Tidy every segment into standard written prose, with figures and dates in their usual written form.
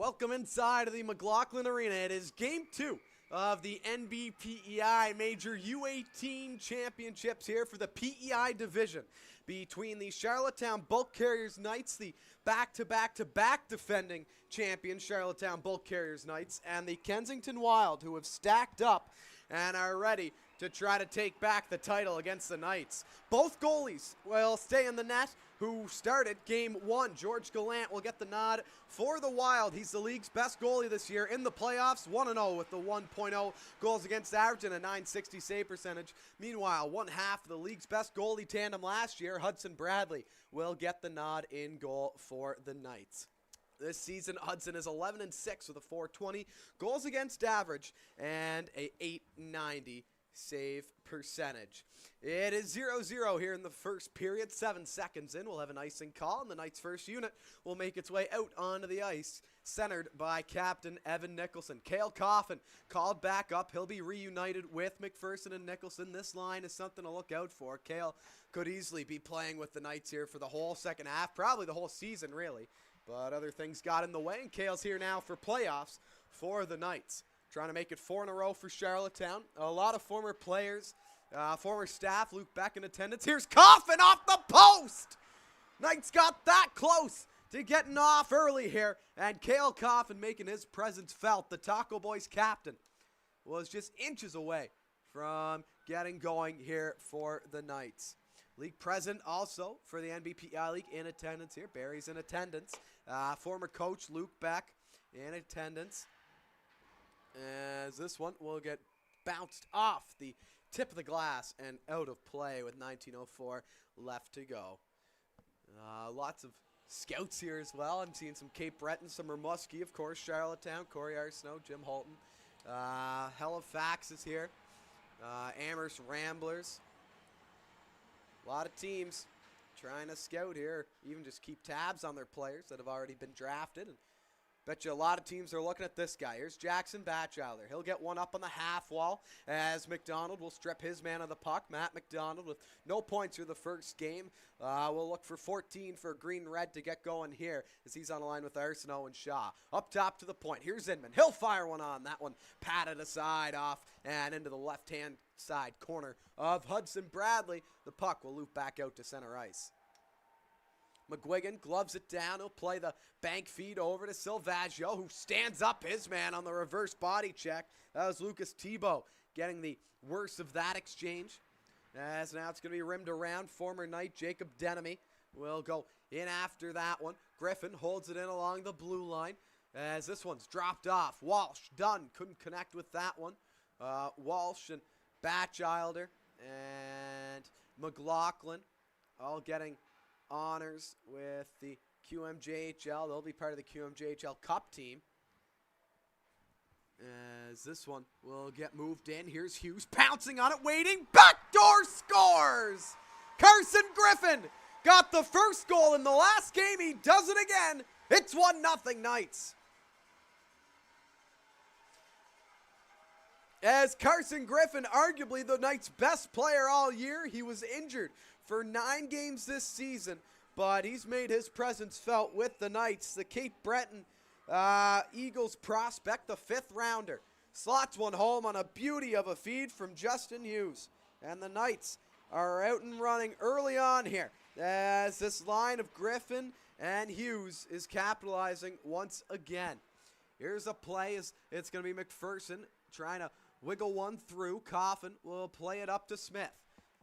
Welcome inside of the McLaughlin Arena. It is Game 2 of the NBPEI Major U18 Championships here for the PEI division between the Charlottetown Bulk Carriers Knights, the back-to-back-to-back defending champion Charlottetown Bulk Carriers Knights, and the Kensington Wild, who have stacked up and are ready to try to take back the title against the Knights. Both goalies will stay in the net who started Game 1. George Gallant will get the nod for the Wild. He's the league's best goalie this year in the playoffs, 1-0 with the 1.0 goals against average and a .960 save percentage. Meanwhile, one half of the league's best goalie tandem last year, Hudson Bradley, will get the nod in goal for the Knights. This season, Hudson is 11-6 with a .420 goals against average and a .890 save percentage. It is 0-0 here in the first period. 7 seconds in, we'll have an icing call, and the Knights' first unit will make its way out onto the ice, centered by Captain Evan Nicholson. Cale Coffin called back up. He'll be reunited with McPherson and Nicholson. This line is something to look out for. Cale could easily be playing with the Knights here for the whole second half, probably the whole season, really. But other things got in the way, and Cale's here now for playoffs for the Knights. Trying to make it 4 in a row for Charlottetown. A lot of former players, former staff. Luke Beck in attendance. Here's Coffin off the post! Knights got that close to getting off early here. And Cale Coffin making his presence felt. The Taco Boys captain was just inches away from getting going here for the Knights. League president also for the NBPI League in attendance here. Barry's in attendance. Former coach Luke Beck in attendance. As this one will get bounced off the tip of the glass and out of play with 19:04 left to go. Lots of scouts here as well. I'm seeing some Cape Breton, some Rimouski, of course, Charlottetown, Corey Arsenault, Jim Holton. Halifax is here. Amherst Ramblers. A lot of teams trying to scout here, even just keep tabs on their players that have already been drafted. And bet you a lot of teams are looking at this guy. Here's Jackson Batchelder. He'll get one up on the half wall as McDonald will strip his man of the puck. Matt McDonald with no points through the first game. We'll look for 14 for Green Red to get going here as he's on the line with Arsenault and Shaw. Up top to the point. Here's Inman. He'll fire one on. That one patted aside off and into the left-hand side corner of Hudson Bradley. The puck will loop back out to center ice. McGuigan gloves it down. He'll play the bank feed over to Silvaggio, who stands up his man on the reverse body check. That was Lucas Thibault getting the worst of that exchange. As now it's going to be rimmed around. Former Knight Jacob Denemy will go in after that one. Griffin holds it in along the blue line as this one's dropped off. Walsh, Dunn couldn't connect with that one. Walsh and Batchelder and McLaughlin all getting honors with the QMJHL. They'll be part of the QMJHL Cup team. As this one will get moved in. Here's Hughes pouncing on it, waiting. Backdoor scores! Carson Griffin got the first goal in the last game. He does it again. It's 1-0 Knights. As Carson Griffin, arguably the Knights' best player all year, he was injured for 9 games this season, but he's made his presence felt with the Knights. The Cape Breton Eagles prospect, the 5th rounder, slots one home on a beauty of a feed from Justin Hughes. And the Knights are out and running early on here as this line of Griffin and Hughes is capitalizing once again. Here's a play. It's going to be McPherson trying to wiggle one through. Coffin will play it up to Smith.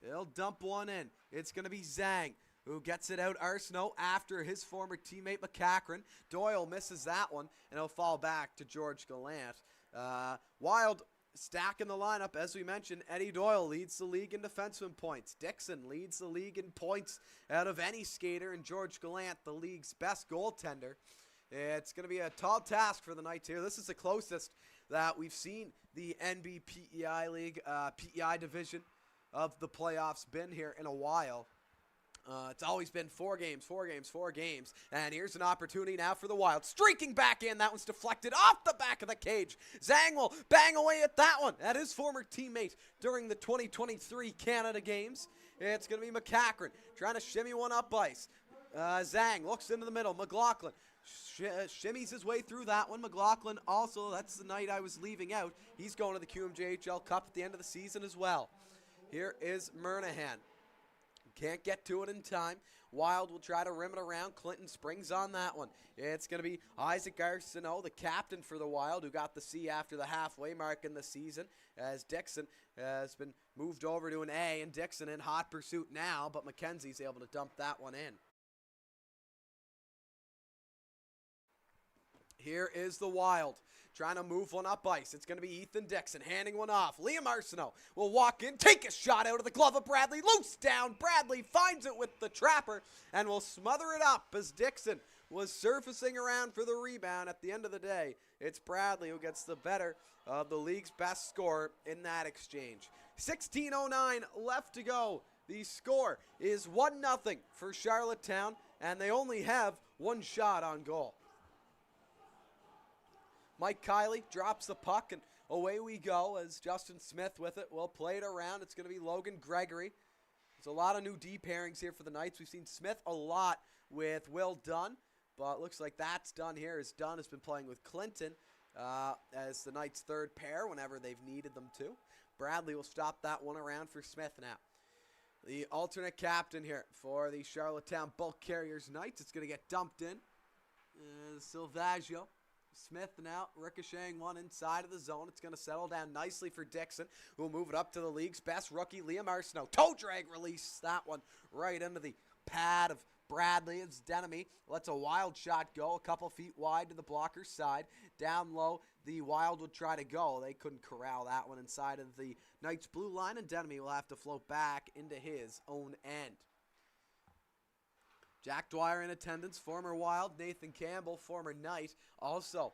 He'll dump one in. It's going to be Zhang who gets it out. Arsenault after his former teammate McCachran. Doyle misses that one, and he'll fall back to George Gallant. Wild stack in the lineup. As we mentioned, Eddie Doyle leads the league in defenseman points. Dixon leads the league in points out of any skater, and George Gallant, the league's best goaltender. It's going to be a tall task for the Knights here. This is the closest that we've seen the NBPEI League, PEI division of the playoffs been here in a while. It's always been 4 games. And here's an opportunity now for the Wild. Streaking back in. That one's deflected off the back of the cage. Zhang will bang away at that one. At his former teammate during the 2023 Canada Games. It's going to be McCachran trying to shimmy one up ice. Zhang looks into the middle. McLaughlin shimmies his way through that one. McLaughlin also, that's the night I was leaving out. He's going to the QMJHL Cup at the end of the season as well. Here is Monaghan. Can't get to it in time. Wild will try to rim it around. Clinton springs on that one. It's going to be Isaac Arsenault, the captain for the Wild, who got the C after the halfway mark in the season, as Dixon has been moved over to an A, and Dixon in hot pursuit now, but McKenzie's able to dump that one in. Here is the Wild, trying to move one up ice. It's going to be Ethan Dixon handing one off. Liam Arsenault will walk in, take a shot out of the glove of Bradley. Loose down. Bradley finds it with the trapper and will smother it up as Dixon was surfacing around for the rebound. At the end of the day, it's Bradley who gets the better of the league's best scorer in that exchange. 16:09 left to go. The score is 1-0 for Charlottetown, and they only have one shot on goal. Mike Kiley drops the puck, and away we go as Justin Smith with it. We'll play it around. It's going to be Logan Gregory. There's a lot of new D pairings here for the Knights. We've seen Smith a lot with Will Dunn, but it looks like that's done here as Dunn has been playing with Clinton as the Knights' third pair whenever they've needed them to. Bradley will stop that one around for Smith now. The alternate captain here for the Charlottetown Bulk Carriers Knights. It's going to get dumped in. Silvaggio. Smith now ricocheting one inside of the zone. It's going to settle down nicely for Dixon, who will move it up to the league's best rookie, Liam Arsenault. Toe drag release that one right into the pad of Bradley. It's Denemy lets a wild shot go a couple feet wide to the blocker's side. Down low, the Wild would try to go. They couldn't corral that one inside of the Knights' blue line, and Denemy will have to float back into his own end. Jack Dwyer in attendance, former Wild. Nathan Campbell, former Knight, also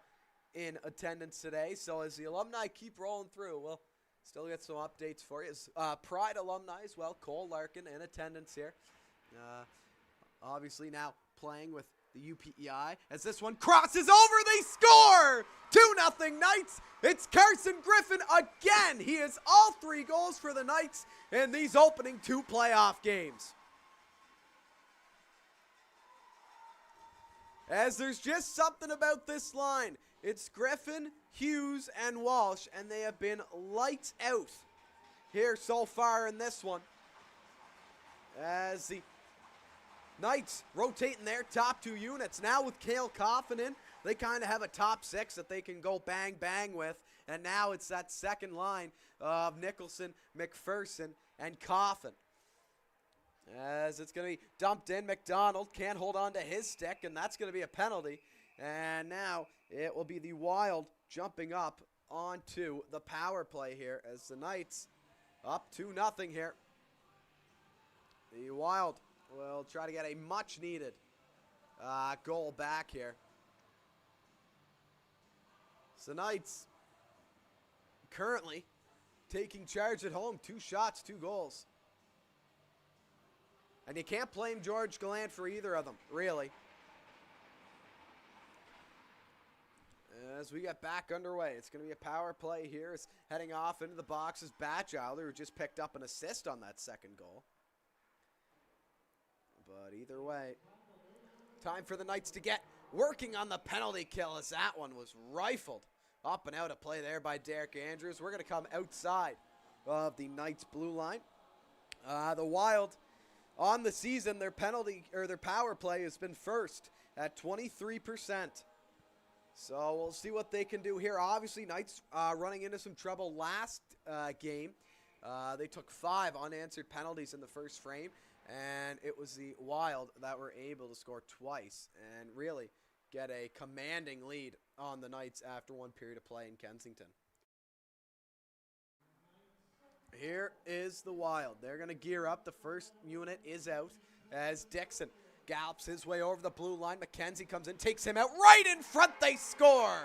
in attendance today. So as the alumni keep rolling through, we'll still get some updates for you. Pride alumni as well. Cole Larkin in attendance here. Obviously now playing with the UPEI. As this one crosses over, they score! 2-0 Knights. It's Carson Griffin again. He has all 3 goals for the Knights in these opening 2 playoff games. As there's just something about this line. It's Griffin, Hughes, and Walsh, and they have been lights out here so far in this one. As the Knights rotating their top 2 units. Now with Cale Coffin in, they kind of have a top 6 that they can go bang, bang with. And now it's that second line of Nicholson, McPherson, and Coffin. As it's going to be dumped in, McDonald can't hold on to his stick, and that's going to be a penalty. And now it will be the Wild jumping up onto the power play here as the Knights up 2-0 here. The Wild will try to get a much-needed goal back here. So the Knights currently taking charge at home. 2 shots, 2 goals. And you can't blame George Gallant for either of them, really. As we get back underway, it's going to be a power play here. It's heading off into the box is Batchelder, who just picked up an assist on that second goal. But either way, time for the Knights to get working on the penalty kill as that one was rifled up and out of play there by Derek Andrews. We're going to come outside of the Knights blue line. The Wild on the season, their penalty or their power play has been first at 23%. So we'll see what they can do here. Obviously, Knights running into some trouble last game. They took 5 unanswered penalties in the first frame, and it was the Wild that were able to score twice and really get a commanding lead on the Knights after 1 period of play in Kensington. Here is the Wild. They're going to gear up. The first unit is out as Dixon gallops his way over the blue line. McKenzie comes in, takes him out. Right in front, they score!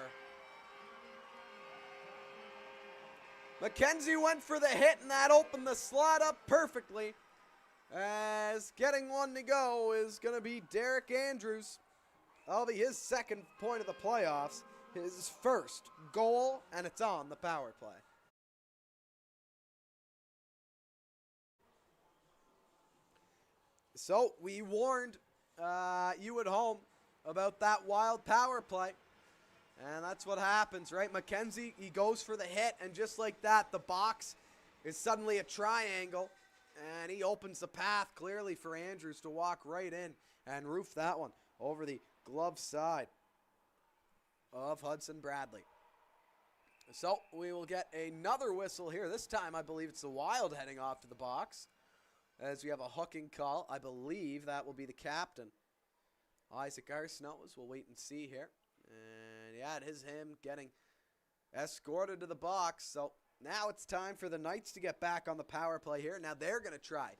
McKenzie went for the hit, and that opened the slot up perfectly. As getting one to go is going to be Derek Andrews. That'll be his second point of the playoffs. His first goal, and it's on the power play. So we warned you at home about that wild power play. And that's what happens, right? McKenzie, he goes for the hit, and just like that, the box is suddenly a triangle, and he opens the path clearly for Andrews to walk right in and roof that one over the glove side of Hudson Bradley. So we will get another whistle here. This time, I believe it's the Wild heading off to the box, as we have a hooking call. I believe that will be the captain, Isaac Arsenault. We'll wait and see here. And yeah, it is him getting escorted to the box. So now it's time for the Knights to get back on the power play here. Now they're going to try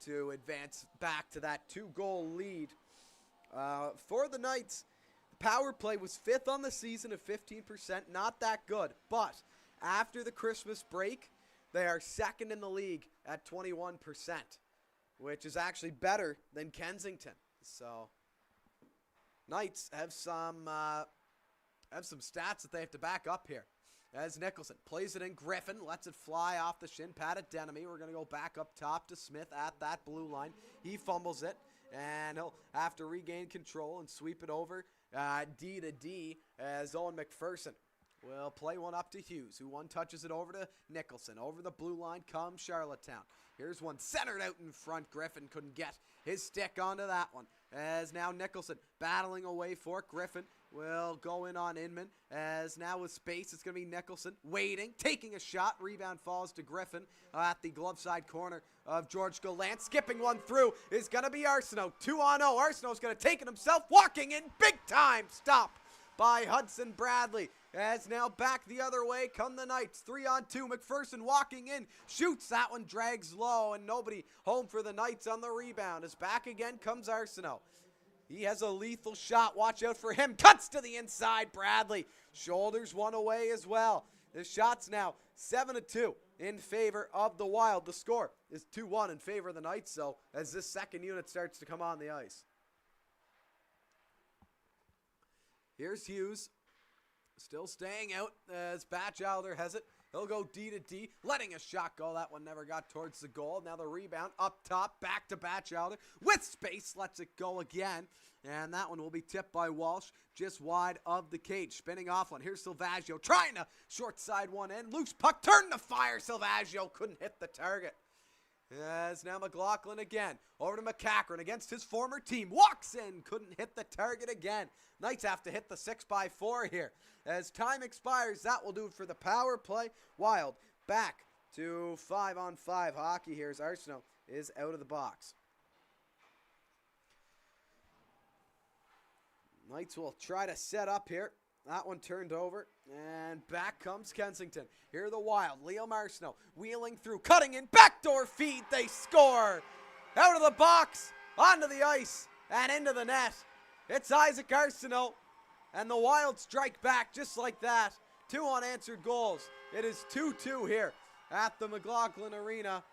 to advance back to that 2-goal lead. For the Knights, the power play was 5th on the season at 15%. Not that good. But after the Christmas break, they are 2nd in the league at 21%, which is actually better than Kensington. So Knights have some stats that they have to back up here. As Nicholson plays it in, Griffin lets it fly off the shin pad at Denemy. We're going to go back up top to Smith at that blue line. He fumbles it, and he'll have to regain control and sweep it over D to D, as Owen McPherson will play one up to Hughes, who one touches it over to Nicholson. Over the blue line comes Charlottetown. Here's one centered out in front. Griffin couldn't get his stick onto that one, as now Nicholson battling away for it. Griffin will go in on Inman, as now with space, it's going to be Nicholson waiting, taking a shot. Rebound falls to Griffin at the glove side corner of George Gallant. Skipping one through is going to be Arsenault. 2-on-0. Arsenault's going to take it himself, walking in big time. Stop by Hudson Bradley. As now back the other way come the Knights. 3-on-2. McPherson walking in, shoots. That one drags low, and nobody home for the Knights on the rebound. As back again comes Arsenault. He has a lethal shot. Watch out for him. Cuts to the inside. Bradley shoulders one away as well. The shot's now 7-2 in favor of the Wild. The score is 2-1 in favor of the Knights, so as this second unit starts to come on the ice. Here's Hughes, still staying out as Batchelder has it. He'll go D to D, letting a shot go. That one never got towards the goal. Now the rebound up top, back to Batchelder. With space, lets it go again. And that one will be tipped by Walsh, just wide of the cage. Spinning off one. Here's Silvaggio trying to short side one end. Loose puck, turned to fire. Silvaggio couldn't hit the target. As now McLaughlin again. Over to McCachran against his former team. Walks in, couldn't hit the target again. Knights have to hit the 6x4 here. As time expires, that will do it for the power play. Wild back to 5-on-5 hockey here as Arsenault is out of the box. Knights will try to set up here. That one turned over, and back comes Kensington. Here are the Wild. Leo Arsenault wheeling through, cutting in, backdoor feed. They score! Out of the box, onto the ice, and into the net. It's Isaac Arsenault, and the Wild strike back just like that. 2 unanswered goals. It is 2-2 here at the McLaughlin Arena.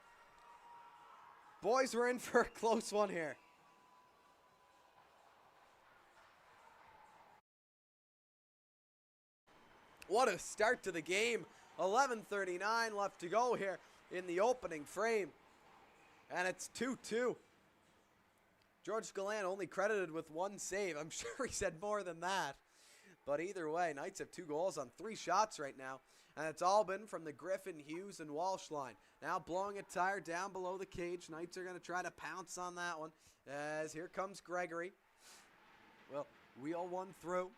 Boys, we're in for a close one here. What a start to the game. 11:39 left to go here in the opening frame. And it's 2-2. George Gallant only credited with 1 save. I'm sure he said more than that. But either way, Knights have 2 goals on 3 shots right now. And it's all been from the Griffin, Hughes, and Walsh line. Now blowing a tire down below the cage. Knights are going to try to pounce on that one. As here comes Gregory. Well, wheel one through.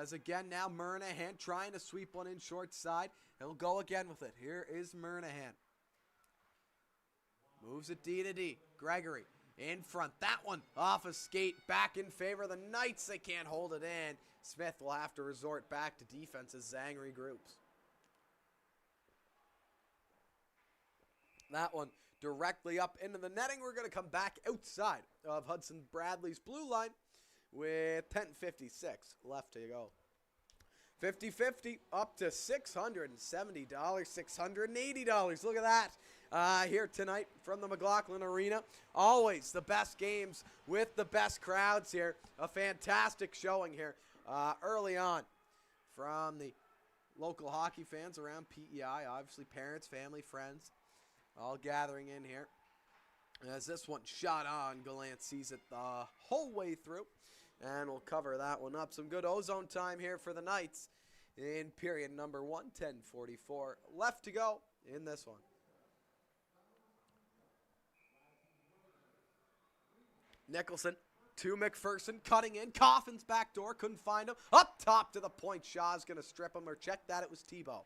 As again now Monaghan trying to sweep one in short side. He'll go again with it. Here is Monaghan. Moves it D to D. Gregory in front. That one off a skate. Back in favor of the Knights. They can't hold it in. Smith will have to resort back to defense as Zhang regroups. That one directly up into the netting. We're going to come back outside of Hudson Bradley's blue line with 10:56 left to go. 50-50 up to $670, $680. Look at that here tonight from the McLaughlin Arena. Always the best games with the best crowds here. A fantastic showing here early on from the local hockey fans around PEI. Obviously parents, family, friends all gathering in here. As this one shot on, Gallant sees it the whole way through. And we'll cover that one up. Some good ozone time here for the Knights in period number 1, 10:44 left to go in this one. Nicholson to McPherson, cutting in. Coffin's back door, couldn't find him. Up top to the point. Shaw's going to strip him, or check that, it was Tebow.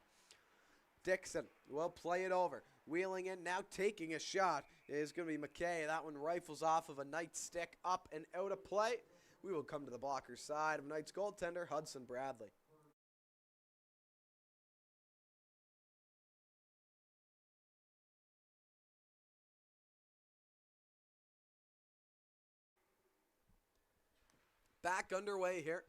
Dixon will play it over. Wheeling in, now taking a shot is going to be McKay. That one rifles off of a Knights stick, up and out of play. We will come to the blocker's side of Knights goaltender, Hudson Bradley. Back underway here.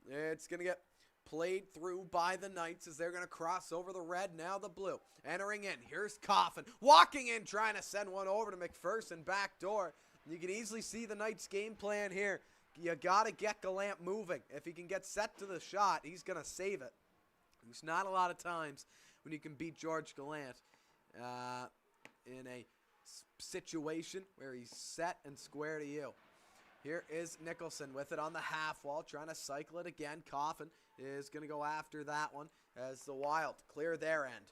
It's going to get played through by the Knights as they're going to cross over the red, now the blue. Entering in, here's Coffin. Walking in, trying to send one over to McPherson, back door. You can easily see the Knights' game plan here. You got to get Gallant moving. If he can get set to the shot, he's going to save it. There's not a lot of times when you can beat George Gallant in a situation where he's set and square to you. Here is Nicholson with it on the half wall, trying to cycle it again. Coffin is going to go after that one as the Wild clear their end.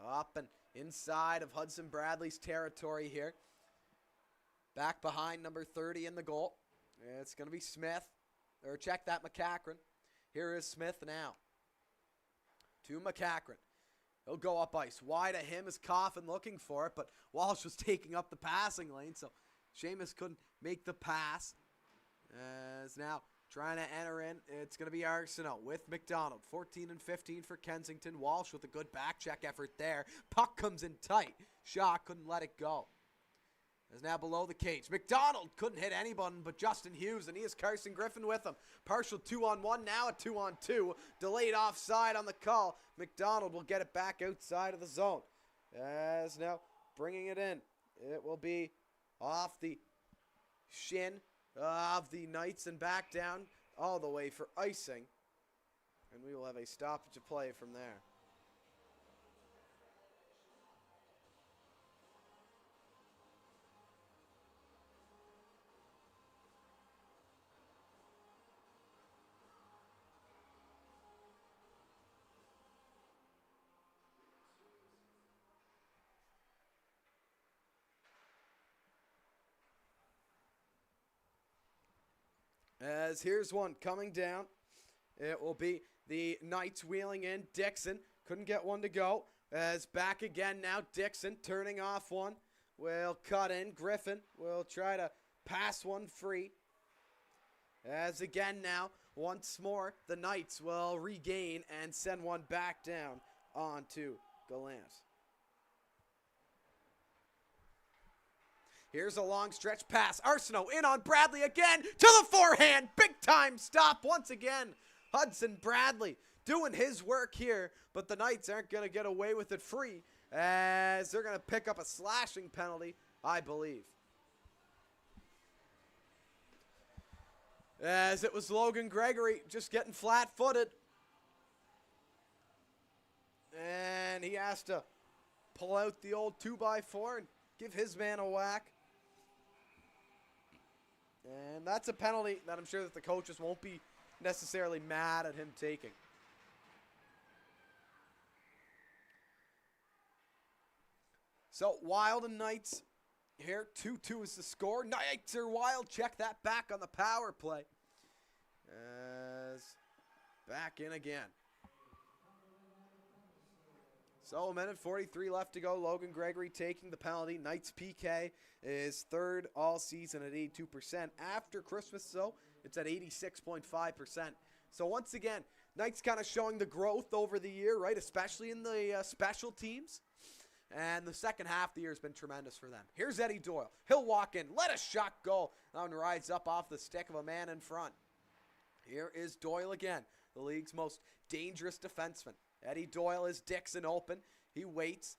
Up and inside of Hudson Bradley's territory here. Back behind number 30 in the goal. It's going to be Smith. Or check that, McCachran. Here is Smith now. To McCachran. He'll go up ice. Wide of him is Coffin looking for it, but Walsh was taking up the passing lane, so Seamus couldn't make the pass. As now trying to enter in, it's going to be Arsenault with McDonald. 14 and 15 for Kensington. Walsh with a good back check effort there. Puck comes in tight. Shaw couldn't let it go. Is now below the cage. McDonald couldn't hit anyone but Justin Hughes, and he has Carson Griffin with him. Partial 2-on-1, now a 2-on-2. Delayed offside on the call. McDonald will get it back outside of the zone. As now bringing it in. It will be off the shin of the Knights and back down all the way for icing. And we will have a stoppage of play from there. As here's one coming down. It will be the Knights wheeling in. Dixon couldn't get one to go. As back again now. Dixon turning off one. Will cut in. Griffin will try to pass one free. As again now, once more, the Knights will regain and send one back down onto Gallant. Here's a long stretch pass. Arsenault in on Bradley again. To the forehand. Big time stop once again. Hudson Bradley doing his work here. But the Knights aren't going to get away with it free, as they're going to pick up a slashing penalty, I believe. As it was Logan Gregory just getting flat-footed. And he has to pull out the old 2x4 and give his man a whack. And that's a penalty that I'm sure that the coaches won't be necessarily mad at him taking. So, Wild and Knights here. 2-2 is the score. Knights are Wild. Check that back on the power play. As back in again. So, a minute 43 left to go. Logan Gregory taking the penalty. Knights PK is third all season at 82%. After Christmas, though, it's at 86.5%. So, once again, Knights kind of showing the growth over the year, right? Especially in the special teams. And the second half of the year has been tremendous for them. Here's Eddie Doyle. He'll walk in. Let a shot go. That one rides up off the stick of a man in front. Here is Doyle again, the league's most dangerous defenseman. Eddie Doyle is Dixon open. He waits,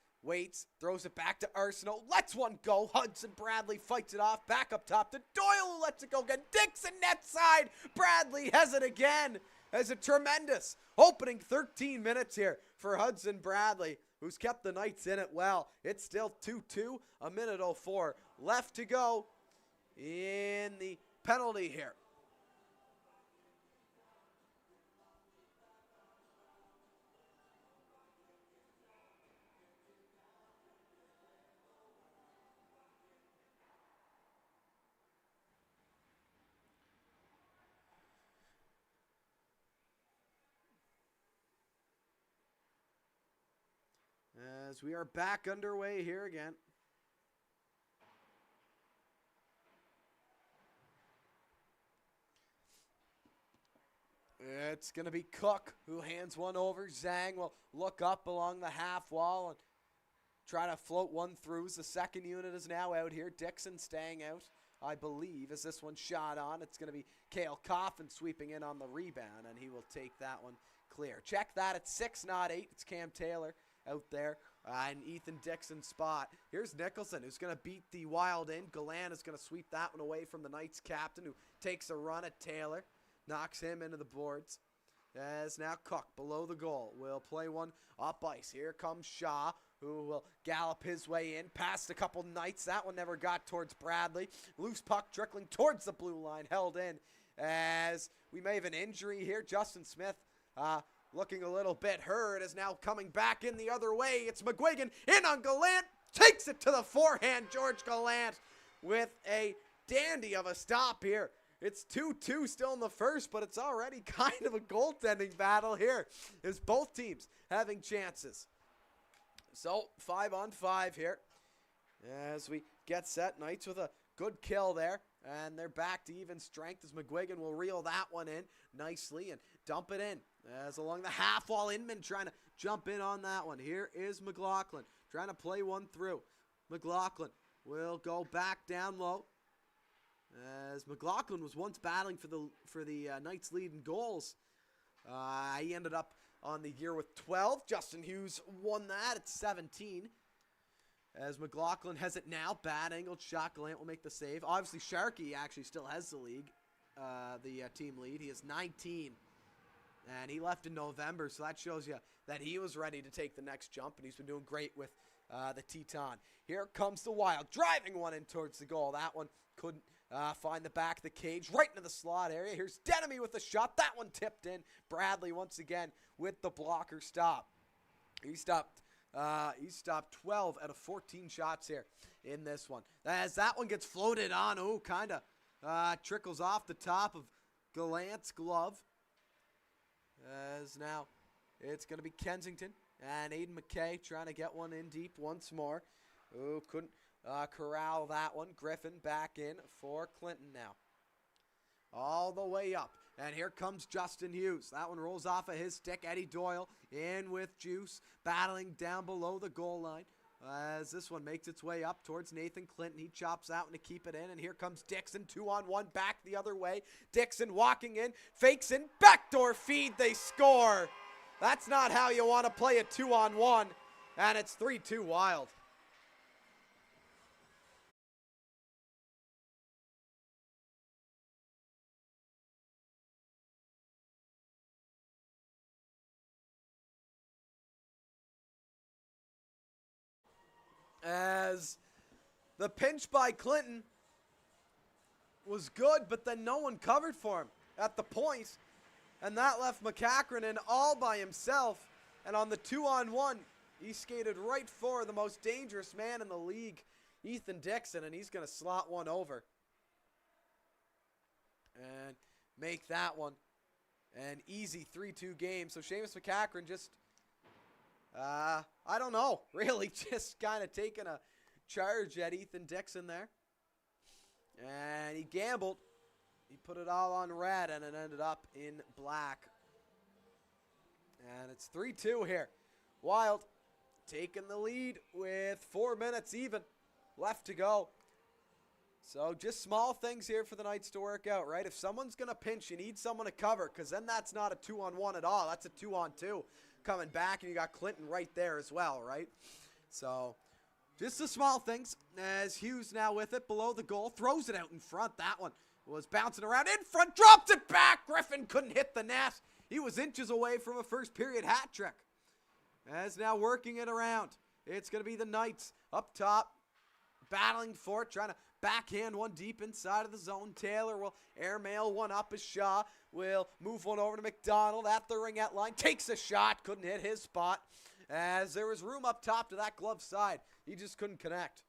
throws it back to Arsenault. Lets one go. Hudson Bradley fights it off. Back up top to Doyle, who lets it go again. Dixon net side. Bradley has it again. Has a tremendous opening 13 minutes here for Hudson Bradley, who's kept the Knights in it well. It's still 2-2, a minute 04 left to go in the penalty here. As we are back underway here again. It's going to be Cook who hands one over. Zhang will look up along the half wall and try to float one through. The second unit is now out here. Dixon staying out, I believe, as this one shot on. It's going to be Cale Coffin sweeping in on the rebound, and he will take that one clear. Check that at 6, not 8. It's Cam Taylor out there in Ethan Dixon's spot. Here's Nicholson, who's going to beat the Wild in. Gallant is going to sweep that one away from the Knights captain, who takes a run at Taylor. Knocks him into the boards. As now Cook below the goal will play one up ice. Here comes Shaw, who will gallop his way in. Past a couple Knights. That one never got towards Bradley. Loose puck trickling towards the blue line. Held in as we may have an injury here. Justin Smith looking a little bit hurt, is now coming back in the other way. It's McGuigan in on Gallant. Takes it to the forehand. George Gallant with a dandy of a stop here. It's 2-2 still in the first, but it's already kind of a goaltending battle here as both teams having chances. So 5-on-5 here as we get set. Knights with a good kill there, and they're back to even strength as McGuigan will reel that one in nicely and dump it in. As along the half wall, Inman trying to jump in on that one. Here is McLaughlin trying to play one through. McLaughlin will go back down low. As McLaughlin was once battling for the Knights lead in goals. He ended up on the year with 12. Justin Hughes won that at 17. As McLaughlin has it now. Bad angled shot. Gallant will make the save. Obviously, Sharkey actually still has the league, the team lead. He is 19. And he left in November, so that shows you that he was ready to take the next jump, and he's been doing great with the Teton. Here comes the Wild, driving one in towards the goal. That one couldn't find the back of the cage, right into the slot area. Here's Denemy with the shot. That one tipped in. Bradley once again with the blocker stop. He stopped 12 out of 14 shots here in this one. As that one gets floated on, kind of trickles off the top of Gallant's glove. As now it's going to be Kensington and Aiden McKay trying to get one in deep once more. Couldn't corral that one. Griffin back in for Clinton now. All the way up. And here comes Justin Hughes. That one rolls off of his stick. Eddie Doyle in with Juice, battling down below the goal line. As this one makes its way up towards Nathan Clinton. He chops that one to keep it in. And here comes Dixon, 2-on-1, back the other way. Dixon walking in, fakes in, backdoor feed, they score. That's not how you want to play a 2-on-1. And it's 3-2 Wild. As the pinch by Clinton was good, but then no one covered for him at the point. And that left McCachran in all by himself. And on the 2-on-1, he skated right for the most dangerous man in the league, Ethan Dixon, and he's going to slot one over. And make that one an easy 3-2 game. So Seamus McCachran just... I don't know, really just kind of taking a charge at Ethan Dixon there. And he gambled. He put it all on red, and it ended up in black. And it's 3-2 here. Wild taking the lead with 4 minutes even left to go. So just small things here for the Knights to work out, right? If someone's going to pinch, you need someone to cover, because then that's not a 2-on-1 at all. That's a 2-on-2. Coming back, and you got Clinton right there as well, right? So just the small things. As Hughes now with it below the goal, throws it out in front. That one was bouncing around in front, drops it back. Griffin couldn't hit the net. He was inches away from a first period hat trick. as now working it around. It's going to be the Knights up top, battling for it, trying to backhand one deep inside of the zone. Taylor will airmail one up as Shaw will move one over to McDonald at the ringette line. Takes a shot, couldn't hit his spot, as there was room up top to that glove side. He just couldn't connect.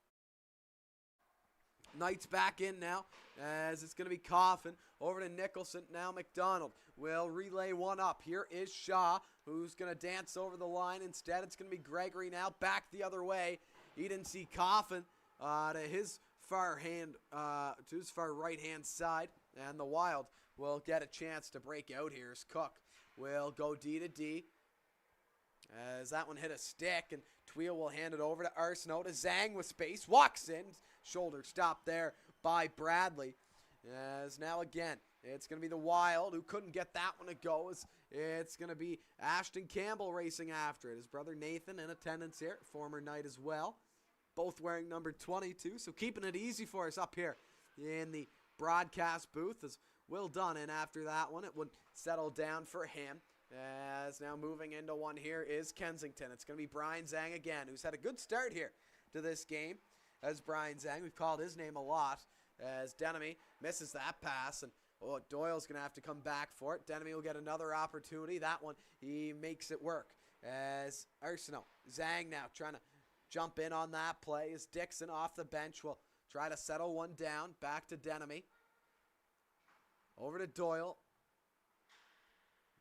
Knights back in now, as it's going to be Coffin over to Nicholson. Now McDonald will relay one up. Here is Shaw, who's going to dance over the line. Instead, it's going to be Gregory now back the other way. He didn't see Coffin to his far right hand side, and the Wild will get a chance to break out here as Cook will go D to D, as that one hit a stick, and Tweel will hand it over to Arsenault. To Zhang with space, walks in, shoulder stop there by Bradley, as now again it's going to be the Wild who couldn't get that one to go. It's going to be Ashton Campbell racing after it. His brother Nathan in attendance here, former Knight as well, both wearing number 22, so keeping it easy for us up here in the broadcast booth. As Will done in after that one, it would settle down for him. As now moving into one here is Kensington. It's going to be Brian Zhang again, who's had a good start here to this game. As Brian Zhang, we've called his name a lot, as Denemy misses that pass, and Doyle's going to have to come back for it. Denemy will get another opportunity. That one, he makes it work. As Arsenault, Zhang now trying to jump in on that play, as Dixon off the bench will try to settle one down. Back to Denemy. Over to Doyle.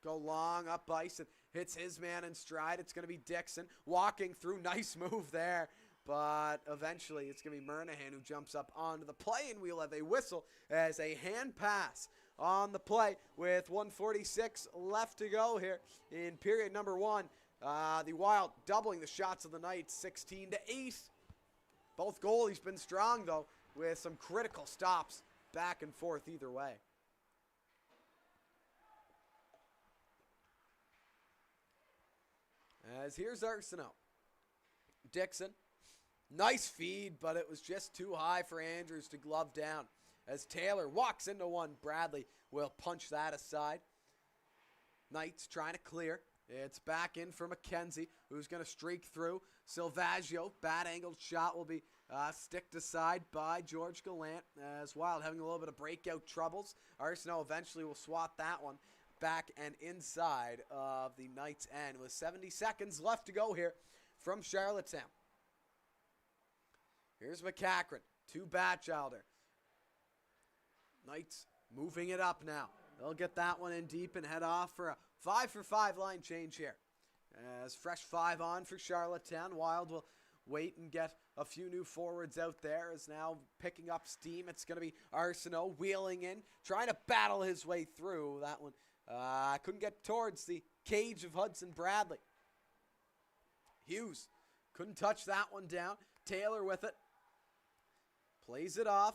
Go long up ice and hits his man in stride. It's going to be Dixon walking through. Nice move there. But eventually it's going to be Monaghan who jumps up onto the play, and we'll have a whistle as a hand pass on the play with 1:46 left to go here in period number one. The Wild doubling the shots of the Knights, 16-8. Both goalies been strong, though, with some critical stops back and forth either way. As here's Arsenault. Dixon. Nice feed, but it was just too high for Andrews to glove down. As Taylor walks into one, Bradley will punch that aside. Knights trying to clear. It's back in for McKenzie, who's going to streak through. Silvaggio, bad angled shot, will be sticked aside by George Gallant, as Wild having a little bit of breakout troubles. Arsenault eventually will swat that one back and inside of the Knights' end with 70 seconds left to go here from Charlottetown. Here's McCachran to Batchelder. Knights moving it up now. They'll get that one in deep and head off for a 5-for-5 line change here. As fresh 5 on for Charlottetown. Wild will wait and get a few new forwards out there. As now picking up steam, it's going to be Arsenault wheeling in, trying to battle his way through. That one couldn't get towards the cage of Hudson Bradley. Hughes couldn't touch that one down. Taylor with it. Plays it off.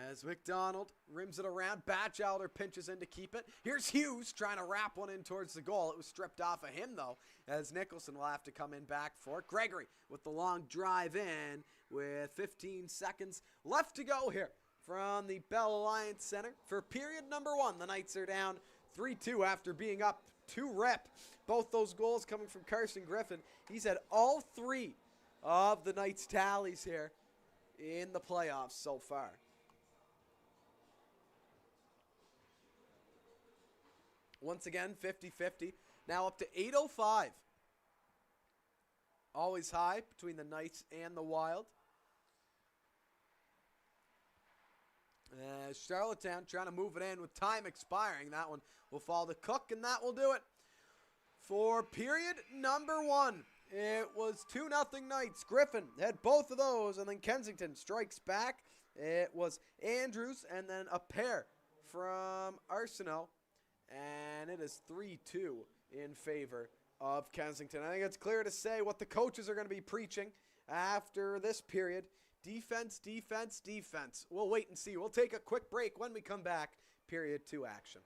As McDonald rims it around, Batchelder pinches in to keep it. Here's Hughes trying to wrap one in towards the goal. It was stripped off of him, though, as Nicholson will have to come in back for it. Gregory with the long drive in with 15 seconds left to go here from the Bell Alliance Center for period number one. The Knights are down 3-2 after being up 2-rep. Both those goals coming from Carson Griffin. He's had all 3 of the Knights' tallies here in the playoffs so far. Once again, 50-50. Now up to 8:05. Always high between the Knights and the Wild. Charlottetown trying to move it in with time expiring. That one will fall to Cook, and that will do it for period number one. It was 2-0 Knights. Griffin had both of those, and then Kensington strikes back. It was Andrews, and then a pair from Arsenault. And it is 3-2 in favor of Kensington. I think it's clear to say what the coaches are going to be preaching after this period. Defense, defense, defense. We'll wait and see. We'll take a quick break. When we come back, period 2 action.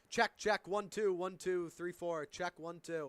Check, check, 1 2, 1 2, 3 4. Check, 1 2.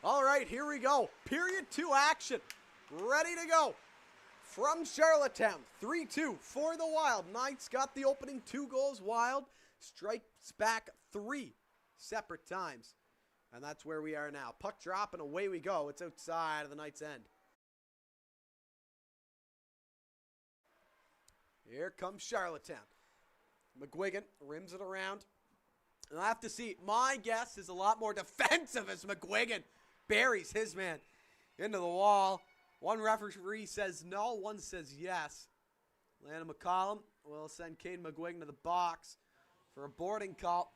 All right, here we go. Period 2 action. Ready to go. From Charlottetown, 3-2 for the Wild. Knights got the opening 2 goals. Wild strikes back 3 separate times. And that's where we are now. Puck drop and away we go. It's outside of the Knights' end. Here comes Charlottetown. McGuigan rims it around. And I have to see. My guess is a lot more defensive as McGuigan buries his man into the wall. One referee says no, one says yes. Landon McCollum will send Kane McGuigan to the box for a boarding call.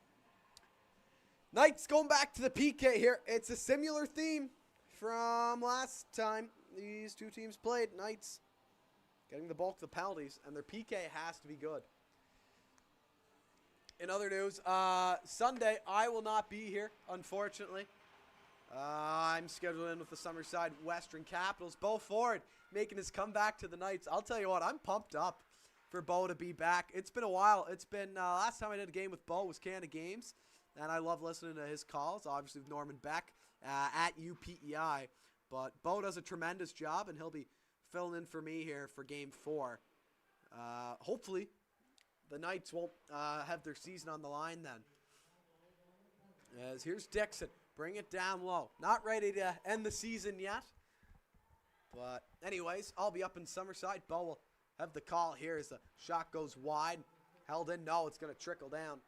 Knights going back to the PK here. It's a similar theme from last time these two teams played. Knights getting the bulk of the penalties, and their PK has to be good. In other news, Sunday I will not be here, unfortunately. I'm scheduled in with the Summerside Western Capitals. Bo Ford making his comeback to the Knights. I'll tell you what, I'm pumped up for Bo to be back. It's been a while. It's been, last time I did a game with Bo was Canada Games, and I love listening to his calls, obviously with Norman Beck at UPEI. But Bo does a tremendous job, and he'll be filling in for me here for Game 4. Hopefully, the Knights won't have their season on the line then. As here's Dixon. Bring it down low. Not ready to end the season yet. But anyways, I'll be up in Summerside. Bo will have the call here as the shot goes wide. Held in. No, it's going to trickle down.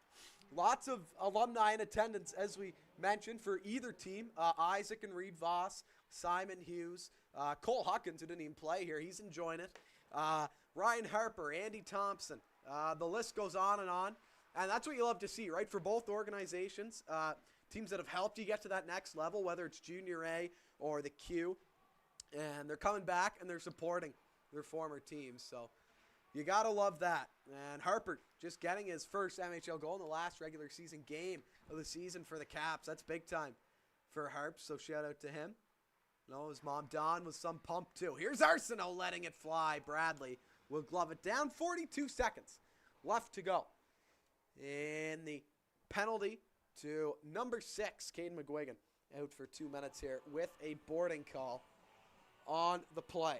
Lots of alumni in attendance, as we mentioned, for either team. Isaac and Reed Voss, Simon Hughes, Cole Huckins, who didn't even play here. He's enjoying it. Ryan Harper, Andy Thompson. The list goes on. And that's what you love to see, right? For both organizations. Teams that have helped you get to that next level, whether it's Junior A or the Q. And they're coming back and they're supporting their former teams. So you got to love that. And Harper just getting his first MHL goal in the last regular season game of the season for the Caps. That's big time for Harp, so shout out to him. No, his mom Dawn was some pump too. Here's Arsenault letting it fly. Bradley will glove it down. 42 seconds left to go. And the penalty to number 6, Caden McGuigan, out for 2 minutes here with a boarding call on the play.